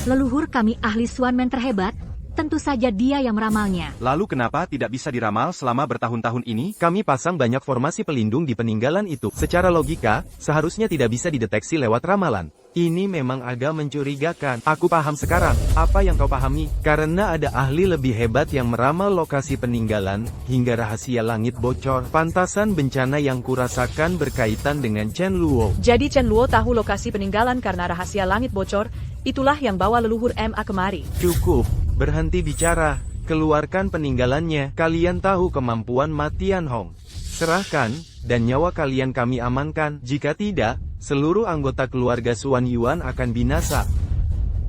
Leluhur kami ahli Swanman terhebat. Tentu saja dia yang meramalnya. Lalu kenapa tidak bisa diramal selama bertahun-tahun ini? Kami pasang banyak formasi pelindung di peninggalan itu. Secara logika, seharusnya tidak bisa dideteksi lewat ramalan. Ini memang agak mencurigakan. Aku paham sekarang. Apa yang kau pahami? Karena ada ahli lebih hebat yang meramal lokasi peninggalan, hingga rahasia langit bocor. Pantasan bencana yang kurasakan berkaitan dengan Chen Luo. Jadi Chen Luo tahu lokasi peninggalan karena rahasia langit bocor, itulah yang bawa leluhur MA kemari. Cukup. Berhenti bicara. Keluarkan peninggalannya. Kalian tahu kemampuan Ma Tianhong. Serahkan, dan nyawa kalian kami amankan. Jika tidak, seluruh anggota keluarga Xuan Yuan akan binasa.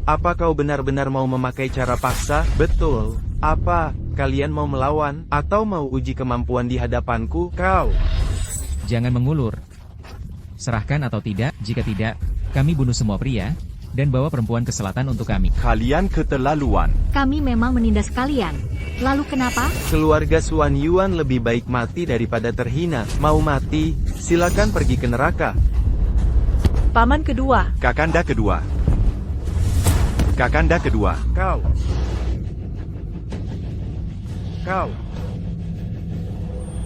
Apa kau benar-benar mau memakai cara paksa? Betul. Apa, kalian mau melawan, atau mau uji kemampuan di hadapanku? Kau. Jangan mengulur. Serahkan atau tidak, jika tidak, kami bunuh semua pria, dan bawa perempuan ke selatan untuk kami. Kalian keterlaluan. Kami memang menindas kalian. Lalu kenapa? Keluarga Xuan Yuan lebih baik mati daripada terhina. Mau mati, silakan pergi ke neraka. Paman kedua. Kakanda kedua. Kakanda kedua. Kau.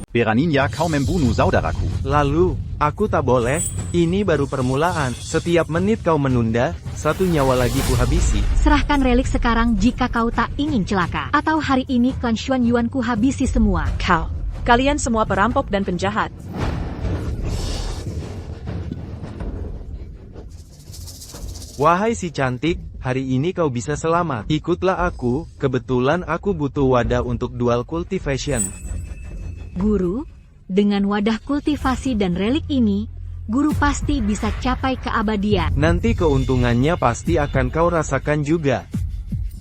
Beraninya kau membunuh saudaraku. Lalu, aku tak boleh. Ini baru permulaan. Setiap menit kau menunda, satu nyawa lagi kuhabisi. Serahkan relik sekarang jika kau tak ingin celaka. Atau hari ini klan Xuan Yuan kuhabisi semua. Kalian semua perampok dan penjahat. Wahai si cantik, hari ini kau bisa selamat. Ikutlah aku, kebetulan aku butuh wadah untuk dual cultivation. Guru, dengan wadah kultivasi dan relik ini, guru pasti bisa capai keabadian. Nanti keuntungannya pasti akan kau rasakan juga.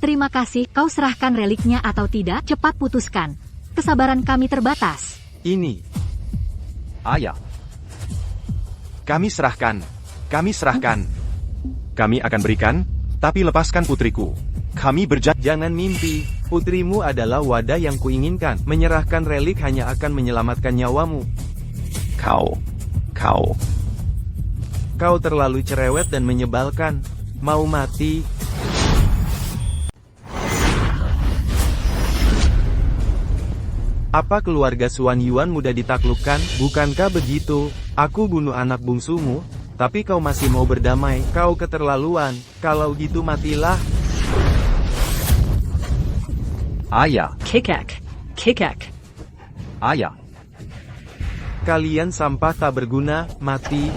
Terima kasih, kau serahkan reliknya atau tidak, cepat putuskan. Kesabaran kami terbatas. Ini. Ayah. Kami serahkan. Kami akan berikan, tapi lepaskan putriku. Kami Jangan mimpi, putrimu adalah wadah yang kuinginkan. Menyerahkan relik hanya akan menyelamatkan nyawamu. Kau terlalu cerewet dan menyebalkan. Mau mati? Apa keluarga Xuan Yuan mudah ditaklukkan? Bukankah begitu? Aku bunuh anak bungsumu, tapi kau masih mau berdamai. Kau keterlaluan. Kalau gitu matilah. Ayah. Kikak. Ayah. Kalian sampah tak berguna, mati.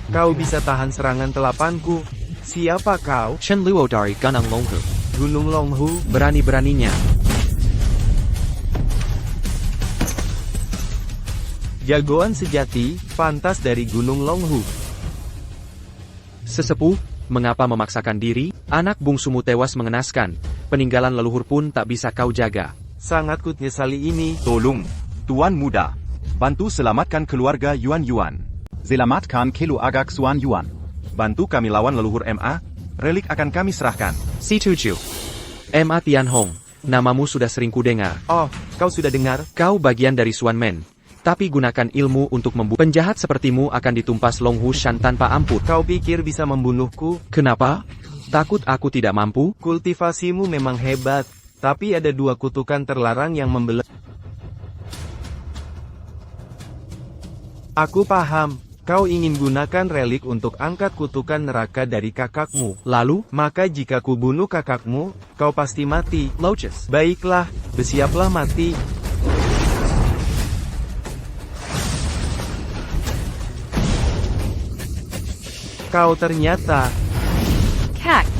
Kau bisa tahan serangan telapanku. Siapa kau? Chen Luo dari Gunung Longhu. Gunung Longhu? Berani-beraninya. Jagoan sejati, pantas dari Gunung Longhu. Sesepuh, mengapa memaksakan diri? Anak bungsumu tewas mengenaskan. Peninggalan leluhur pun tak bisa kau jaga. Sangat kunyesali ini. Tolong, Tuan Muda. Bantu selamatkan keluarga Yuan. Selamatkan keluarga Xuan Yuan. Bantu kami lawan leluhur MA. Relik akan kami serahkan. Si Tuju. MA Tianhong. Namamu sudah sering kudengar. Oh, kau sudah dengar? Kau bagian dari Swanman. Tapi gunakan ilmu untuk membunuh. Penjahat sepertimu akan ditumpas Long Hu Shan tanpa ampun. Kau pikir bisa membunuhku? Kenapa? Takut aku tidak mampu? Kultivasimu memang hebat, tapi ada dua kutukan terlarang yang membelah. Aku paham. Kau ingin gunakan relik untuk angkat kutukan neraka dari kakakmu. Lalu? Maka jika ku bunuh kakakmu, kau pasti mati. Lotus. Baiklah, bersiaplah mati. Kau ternyata... Kak.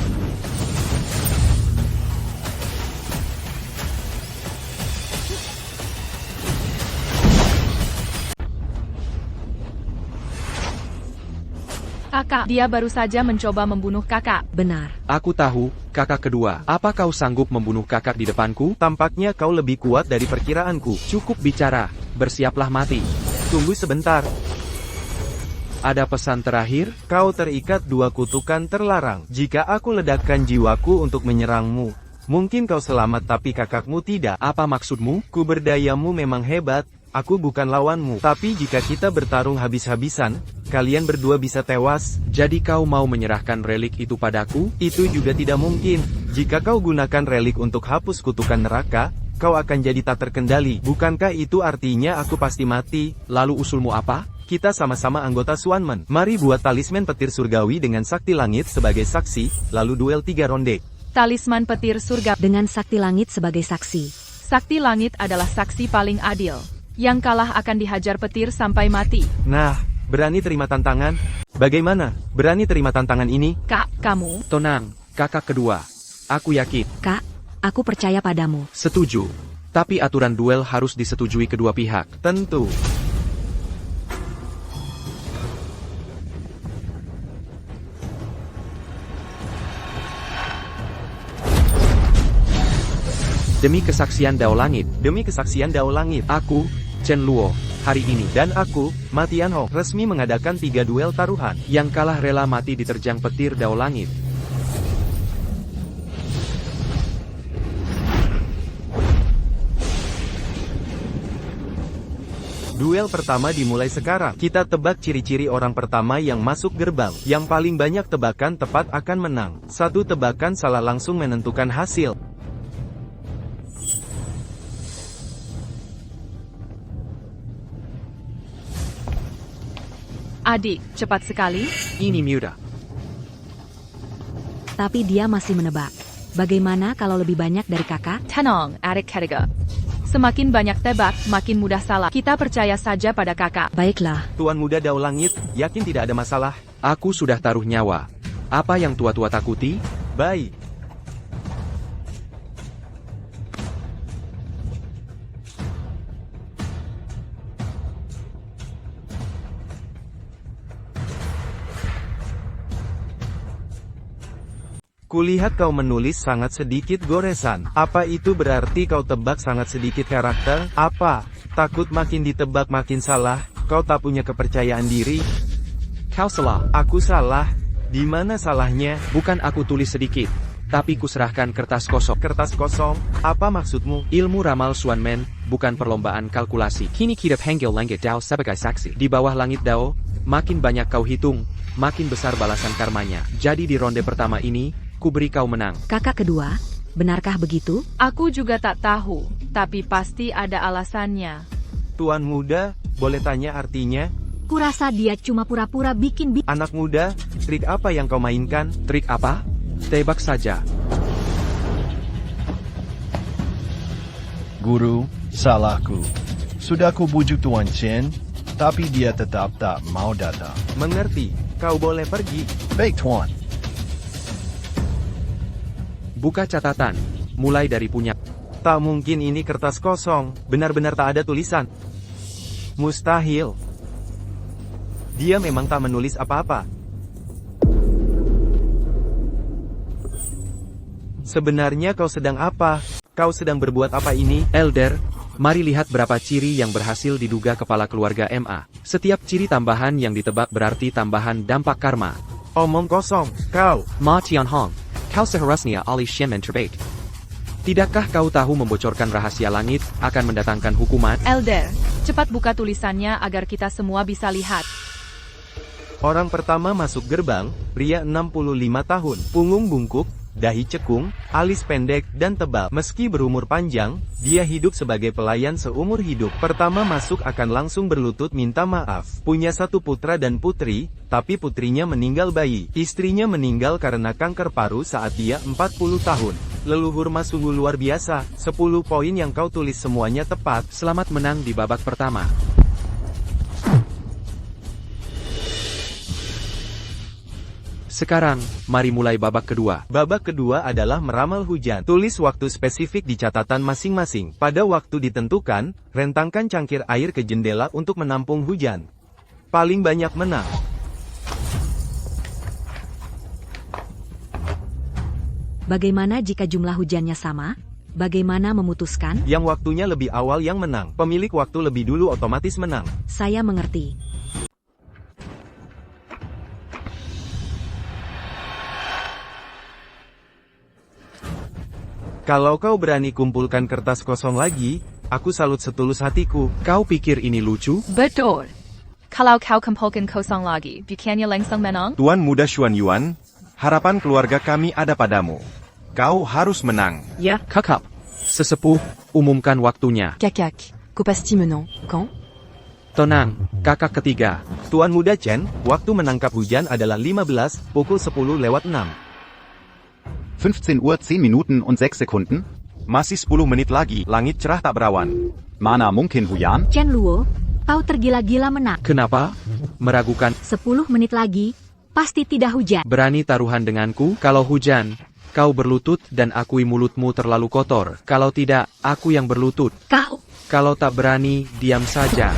Kakak, dia baru saja mencoba membunuh kakak. Benar. Aku tahu, kakak kedua. Apa kau sanggup membunuh kakak di depanku? Tampaknya kau lebih kuat dari perkiraanku. Cukup bicara, bersiaplah mati. Tunggu sebentar. Ada pesan terakhir? Kau terikat 2 kutukan terlarang. Jika aku ledakkan jiwaku untuk menyerangmu, mungkin kau selamat tapi kakakmu tidak. Apa maksudmu? Kuberdayamu memang hebat, aku bukan lawanmu. Tapi jika kita bertarung habis-habisan, kalian berdua bisa tewas. Jadi kau mau menyerahkan relik itu padaku? Itu juga tidak mungkin. Jika kau gunakan relik untuk hapus kutukan neraka, kau akan jadi tak terkendali. Bukankah itu artinya aku pasti mati? Lalu usulmu apa? Kita sama-sama anggota Swanman. Mari buat talisman petir surgawi dengan sakti langit sebagai saksi, lalu duel 3 ronde. Talisman petir surga dengan sakti langit sebagai saksi. Sakti langit adalah saksi paling adil. Yang kalah akan dihajar petir sampai mati. Nah, berani terima tantangan? Bagaimana? Berani terima tantangan ini? Kak, kamu? Tenang, kakak kedua. Aku yakin. Kak, aku percaya padamu. Setuju. Tapi aturan duel harus disetujui kedua pihak. Tentu. Demi kesaksian Dao Langit. Demi kesaksian Dao Langit. Aku, Chen Luo, hari ini. Dan aku, Ma Tianhou, resmi mengadakan 3 duel taruhan. Yang kalah rela mati diterjang petir Dao Langit. Duel pertama dimulai sekarang. Kita tebak ciri-ciri orang pertama yang masuk gerbang. Yang paling banyak tebakan tepat akan menang. 1 tebakan salah langsung menentukan hasil. Adik, cepat sekali. Ini mudah. Tapi dia masih menebak. Bagaimana kalau lebih banyak dari kakak? Tenang, adik ketiga. Semakin banyak tebak, makin mudah salah. Kita percaya saja pada kakak. Baiklah. Tuan muda Dao Langit, yakin tidak ada masalah? Aku sudah taruh nyawa. Apa yang tua-tua takuti? Baik. Kulihat kau menulis sangat sedikit goresan. Apa itu berarti kau tebak sangat sedikit karakter? Apa? Takut makin ditebak makin salah? Kau tak punya kepercayaan diri? Kau salah. Aku salah. Di mana salahnya? Bukan aku tulis sedikit, tapi kuserahkan kertas kosong. Kertas kosong? Apa maksudmu? Ilmu ramal Swanman, bukan perlombaan kalkulasi. Kini kita panggil langit Dao sebagai saksi. Di bawah langit Dao, makin banyak kau hitung, makin besar balasan karmanya. Jadi di ronde pertama ini, ku beri kau menang. Kakak kedua, benarkah begitu? Aku juga tak tahu, tapi pasti ada alasannya. Tuan muda, boleh tanya artinya? Kurasa dia cuma pura-pura bikin Anak muda, trik apa yang kau mainkan? Trik apa? Tebak saja. Guru, salahku. Sudah ku bujuk Tuan Chen, tapi dia tetap tak mau datang. Mengerti, kau boleh pergi. Baik Tuan. Buka catatan, mulai dari punya. Tak mungkin ini kertas kosong, benar-benar tak ada tulisan. Mustahil. Dia memang tak menulis apa-apa. Sebenarnya kau sedang apa? Kau sedang berbuat apa ini? Elder, mari lihat berapa ciri yang berhasil diduga kepala keluarga MA. Setiap ciri tambahan yang ditebak berarti tambahan dampak karma. Omong kosong, kau. Ma Tianhong. Kau seharusnya ahli Shenman terbaik. Tidakkah kau tahu membocorkan rahasia langit akan mendatangkan hukuman? Elder, cepat buka tulisannya agar kita semua bisa lihat. Orang pertama masuk gerbang, pria 65 tahun, punggung bungkuk, dahi cekung, alis pendek dan tebal. Meski berumur panjang, dia hidup sebagai pelayan seumur hidup. Pertama masuk akan langsung berlutut minta maaf. Punya 1 putra dan putri, tapi putrinya meninggal bayi. Istrinya meninggal karena kanker paru saat dia 40 tahun. Leluhur Mas sungguh luar biasa. 10 poin yang kau tulis semuanya tepat. Selamat menang di babak pertama. Sekarang, mari mulai babak kedua. Babak kedua adalah meramal hujan. Tulis waktu spesifik di catatan masing-masing. Pada waktu ditentukan, rentangkan cangkir air ke jendela untuk menampung hujan. Paling banyak menang. Bagaimana jika jumlah hujannya sama? Bagaimana memutuskan? Yang waktunya lebih awal yang menang. Pemilik waktu lebih dulu otomatis menang. Saya mengerti. Kalau kau berani kumpulkan kertas kosong lagi, aku salut setulus hatiku. Kau pikir ini lucu? Betul. Kalau kau kumpulkan kosong lagi, bukannya langsung menang? Tuan Muda Xuan Yuan, harapan keluarga kami ada padamu. Kau harus menang. Ya. Kakak, sesepuh, umumkan waktunya. Kakak, que passe-t-il maintenant? Quand? Tenang, kakak ketiga. Tuan Muda Chen, waktu menangkap hujan adalah 15, pukul 10:06. 15 Uhr 10 Minuten und 6 Sekunden. Masih 10 menit lagi, langit cerah tak berawan. Mana mungkin hujan? Chen Luo, kau tergila-gila menang. Kenapa? Meragukan. 10 menit lagi, pasti tidak hujan. Berani taruhan denganku? Kalau hujan, kau berlutut dan akui mulutmu terlalu kotor. Kalau tidak, aku yang berlutut. Kau. Kalau tak berani, diam saja.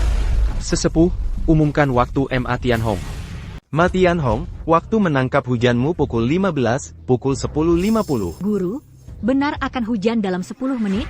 Sesepuh, umumkan waktu Ma Tianhong. Ma Tianhong, waktu menangkap hujanmu pukul 15, pukul 10:50. Guru, benar akan hujan dalam 10 menit?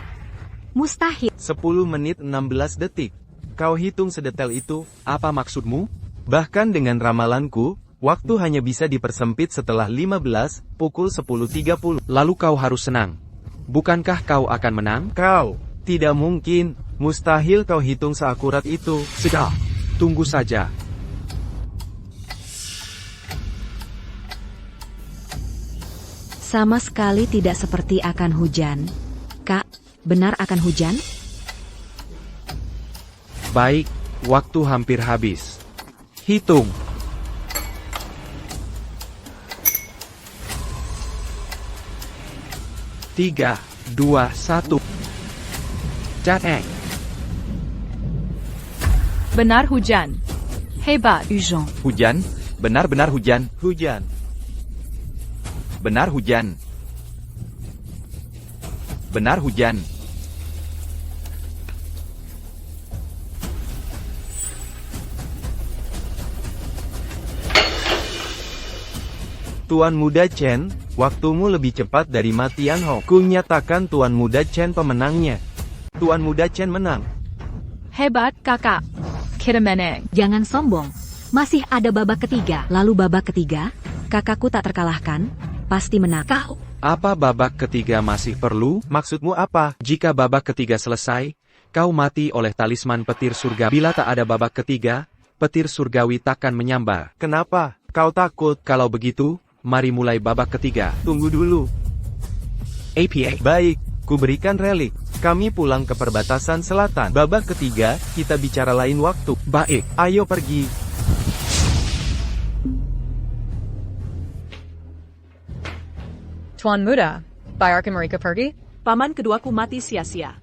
Mustahil. 10 menit 16 detik. Kau hitung sedetail itu? Apa maksudmu? Bahkan dengan ramalanku, waktu hanya bisa dipersempit setelah 15, pukul 10:30. Lalu kau harus senang. Bukankah kau akan menang? Kau, tidak mungkin. Mustahil kau hitung seakurat itu. Sudah, tunggu saja. Sama sekali tidak seperti akan hujan. Kak, benar akan hujan? Baik, waktu hampir habis. Hitung. Tiga, 2, 1. Jateng. Benar hujan. Hebat. Hujan. Hujan? Benar-benar hujan. Hujan. Benar hujan. Benar hujan. Tuan Muda Chen, waktumu lebih cepat dari Ma Tianhong. Kunyatakan Tuan Muda Chen pemenangnya. Tuan Muda Chen menang. Hebat, kakak. Kita menang. Jangan sombong. Masih ada babak ketiga. Lalu babak ketiga, kakakku tak terkalahkan, pasti menang. Kau. Apa babak ketiga masih perlu? Maksudmu apa? Jika babak ketiga selesai, kau mati oleh talisman petir surga. Bila tak ada babak ketiga, petir surgawi takkan menyambar. Kenapa? Kau takut? Kalau begitu, mari mulai babak ketiga. Tunggu dulu. APA. Baik, ku berikan relik. Kami pulang ke perbatasan selatan. Babak ketiga, kita bicara lain waktu. Baik. Ayo pergi. Tuan Muda, biarkan mereka pergi. Paman keduaku mati sia-sia.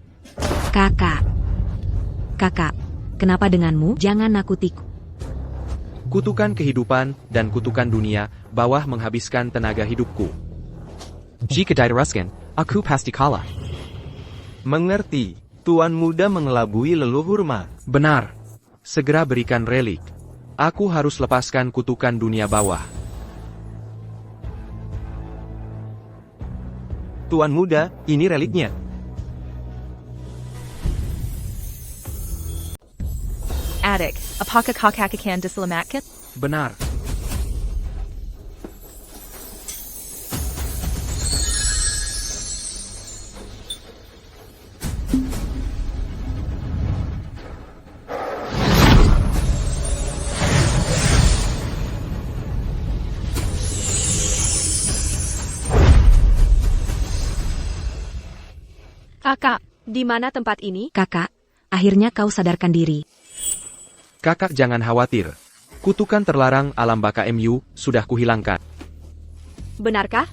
Kakak. Kakak, kenapa denganmu? Jangan nakutiku. Kutukan kehidupan dan kutukan dunia, bawah menghabiskan tenaga hidupku. Jika diteruskan, aku pasti kalah. Mengerti. Tuan Muda mengelabui leluhur Ma. Benar. Segera berikan relik. Aku harus lepaskan kutukan dunia bawah. Tuan Muda, ini reliknya. Adik, apakah kakak akan diselamatkan? Benar. Kakak, di mana tempat ini? Kakak, akhirnya kau sadarkan diri. Kakak jangan khawatir. Kutukan terlarang alam baka MU sudah kuhilangkan. Benarkah?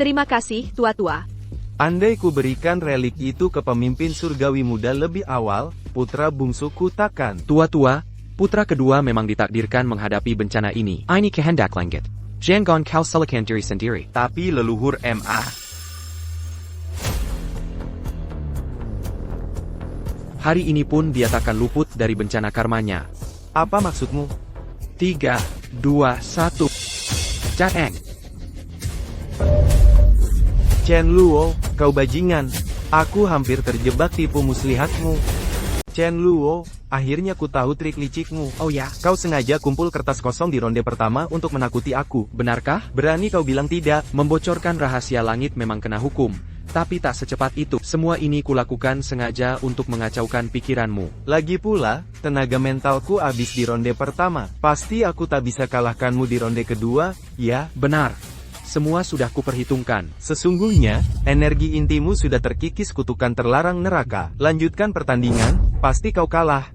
Terima kasih, tua-tua. Andai ku berikan relik itu ke pemimpin surgawi muda lebih awal, putra bungsuku takkan. Tua-tua, putra kedua memang ditakdirkan menghadapi bencana ini. Ini kehendak langit. Jangan kau salahkan diri sendiri. Tapi leluhur MA. Hari ini pun dia takkan luput dari bencana karmanya. Apa maksudmu? 3, 2, 1. Jateng. Chen Luo, kau bajingan. Aku hampir terjebak tipu muslihatmu. Chen Luo, akhirnya ku tahu trik licikmu. Oh ya, kau sengaja kumpul kertas kosong di ronde pertama untuk menakuti aku. Benarkah? Berani kau bilang tidak? Membocorkan rahasia langit memang kena hukum. Tapi tak secepat itu. Semua ini kulakukan sengaja untuk mengacaukan pikiranmu. Lagi pula, tenaga mentalku habis di ronde pertama. Pasti aku tak bisa kalahkanmu di ronde kedua, ya? Benar. Semua sudah kuperhitungkan. Sesungguhnya, energi intimu sudah terkikis kutukan terlarang neraka. Lanjutkan pertandingan, pasti kau kalah.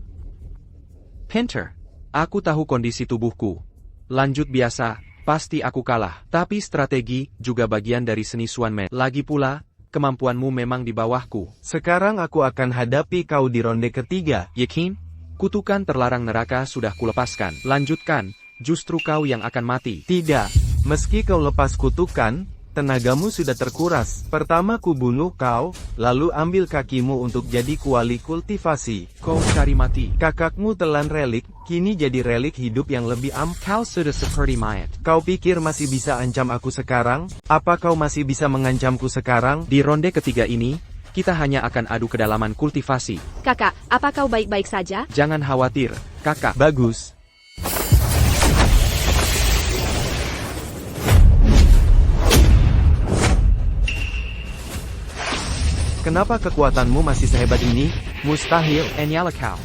Pinter. Aku tahu kondisi tubuhku. Lanjut biasa, pasti aku kalah. Tapi strategi juga bagian dari seni Swanman. Lagi pula, kemampuanmu memang di bawahku. Sekarang aku akan hadapi kau di ronde ketiga. Yakin? Kutukan terlarang neraka sudah kulepaskan. Lanjutkan, justru kau yang akan mati. Tidak. Meski kau lepas kutukan, tenagamu sudah terkuras. Pertama ku bunuh kau, lalu ambil kakimu untuk jadi kuali kultivasi. Kau cari mati. Kakakmu telan relik, kini jadi relik hidup yang lebih Kau sudah seperti mayat. Kau pikir masih bisa ancam aku sekarang? Apa kau masih bisa mengancamku sekarang? Di ronde ketiga ini, kita hanya akan adu kedalaman kultivasi. Kakak, apa kau baik-baik saja? Jangan khawatir, kakak. Bagus. Kenapa kekuatanmu masih sehebat ini? Mustahil. Enyala kau.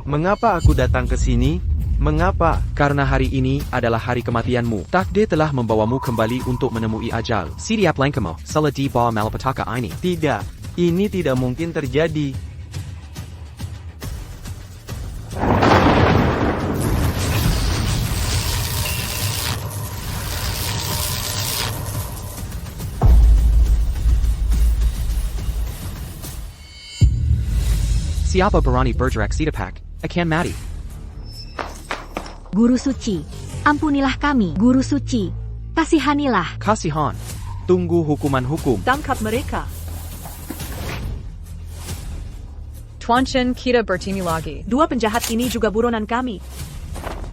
Mengapa aku datang ke sini? Mengapa? Karena hari ini adalah hari kematianmu. Takdir telah membawamu kembali untuk menemui ajal. Siap langkahmu, salah di bawah malapetaka ini. Tidak. Ini tidak mungkin terjadi. Siapa berani bergerak sitapak, akan mati. Guru Suci, ampunilah kami. Guru Suci, kasihanilah. Kasihan. Tunggu hukuman hukum. Tangkap mereka. Tuan Chen, kita bertemu lagi. Dua penjahat ini juga buronan kami.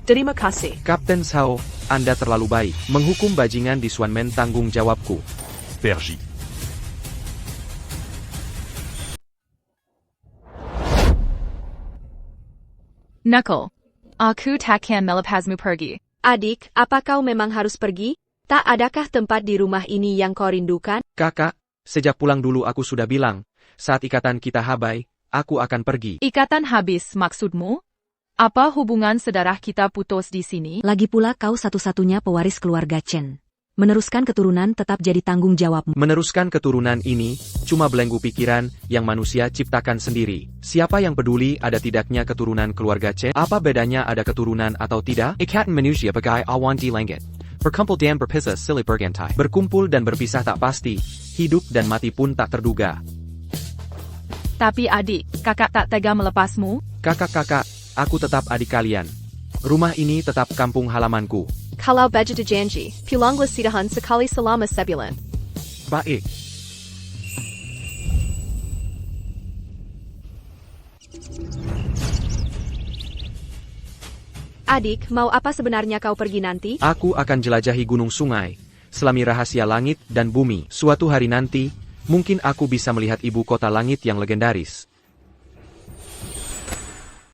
Terima kasih. Kapten Sao, Anda terlalu baik. Menghukum bajingan di Swanman tanggung jawabku. Pergi. Knuckle. Aku takkan melepasmu pergi. Adik, apa kau memang harus pergi? Tak adakah tempat di rumah ini yang kau rindukan? Kakak, sejak pulang dulu aku sudah bilang, saat ikatan kita habai, aku akan pergi. Ikatan habis maksudmu? Apa hubungan sedarah kita putus di sini? Lagi pula kau satu-satunya pewaris keluarga Chen. Meneruskan keturunan tetap jadi tanggung jawabmu. Meneruskan keturunan ini, cuma belenggu pikiran yang manusia ciptakan sendiri. Siapa yang peduli ada tidaknya keturunan keluarga Chen? Apa bedanya ada keturunan atau tidak? Ikatan manusia bagai awan di langit. Berkumpul dan berpisah silih berganti. Berkumpul dan berpisah tak pasti. Hidup dan mati pun tak terduga. Tapi adik, kakak tak tega melepasmu? Kakak-kakak, aku tetap adik kalian. Rumah ini tetap kampung halamanku. Kalau baju janji, pulanglah sidahan sekali selama sebulan. Baik. Adik, mau apa sebenarnya kau pergi nanti? Aku akan jelajahi gunung sungai, selami rahasia langit dan bumi. Suatu hari nanti, mungkin aku bisa melihat ibu kota langit yang legendaris.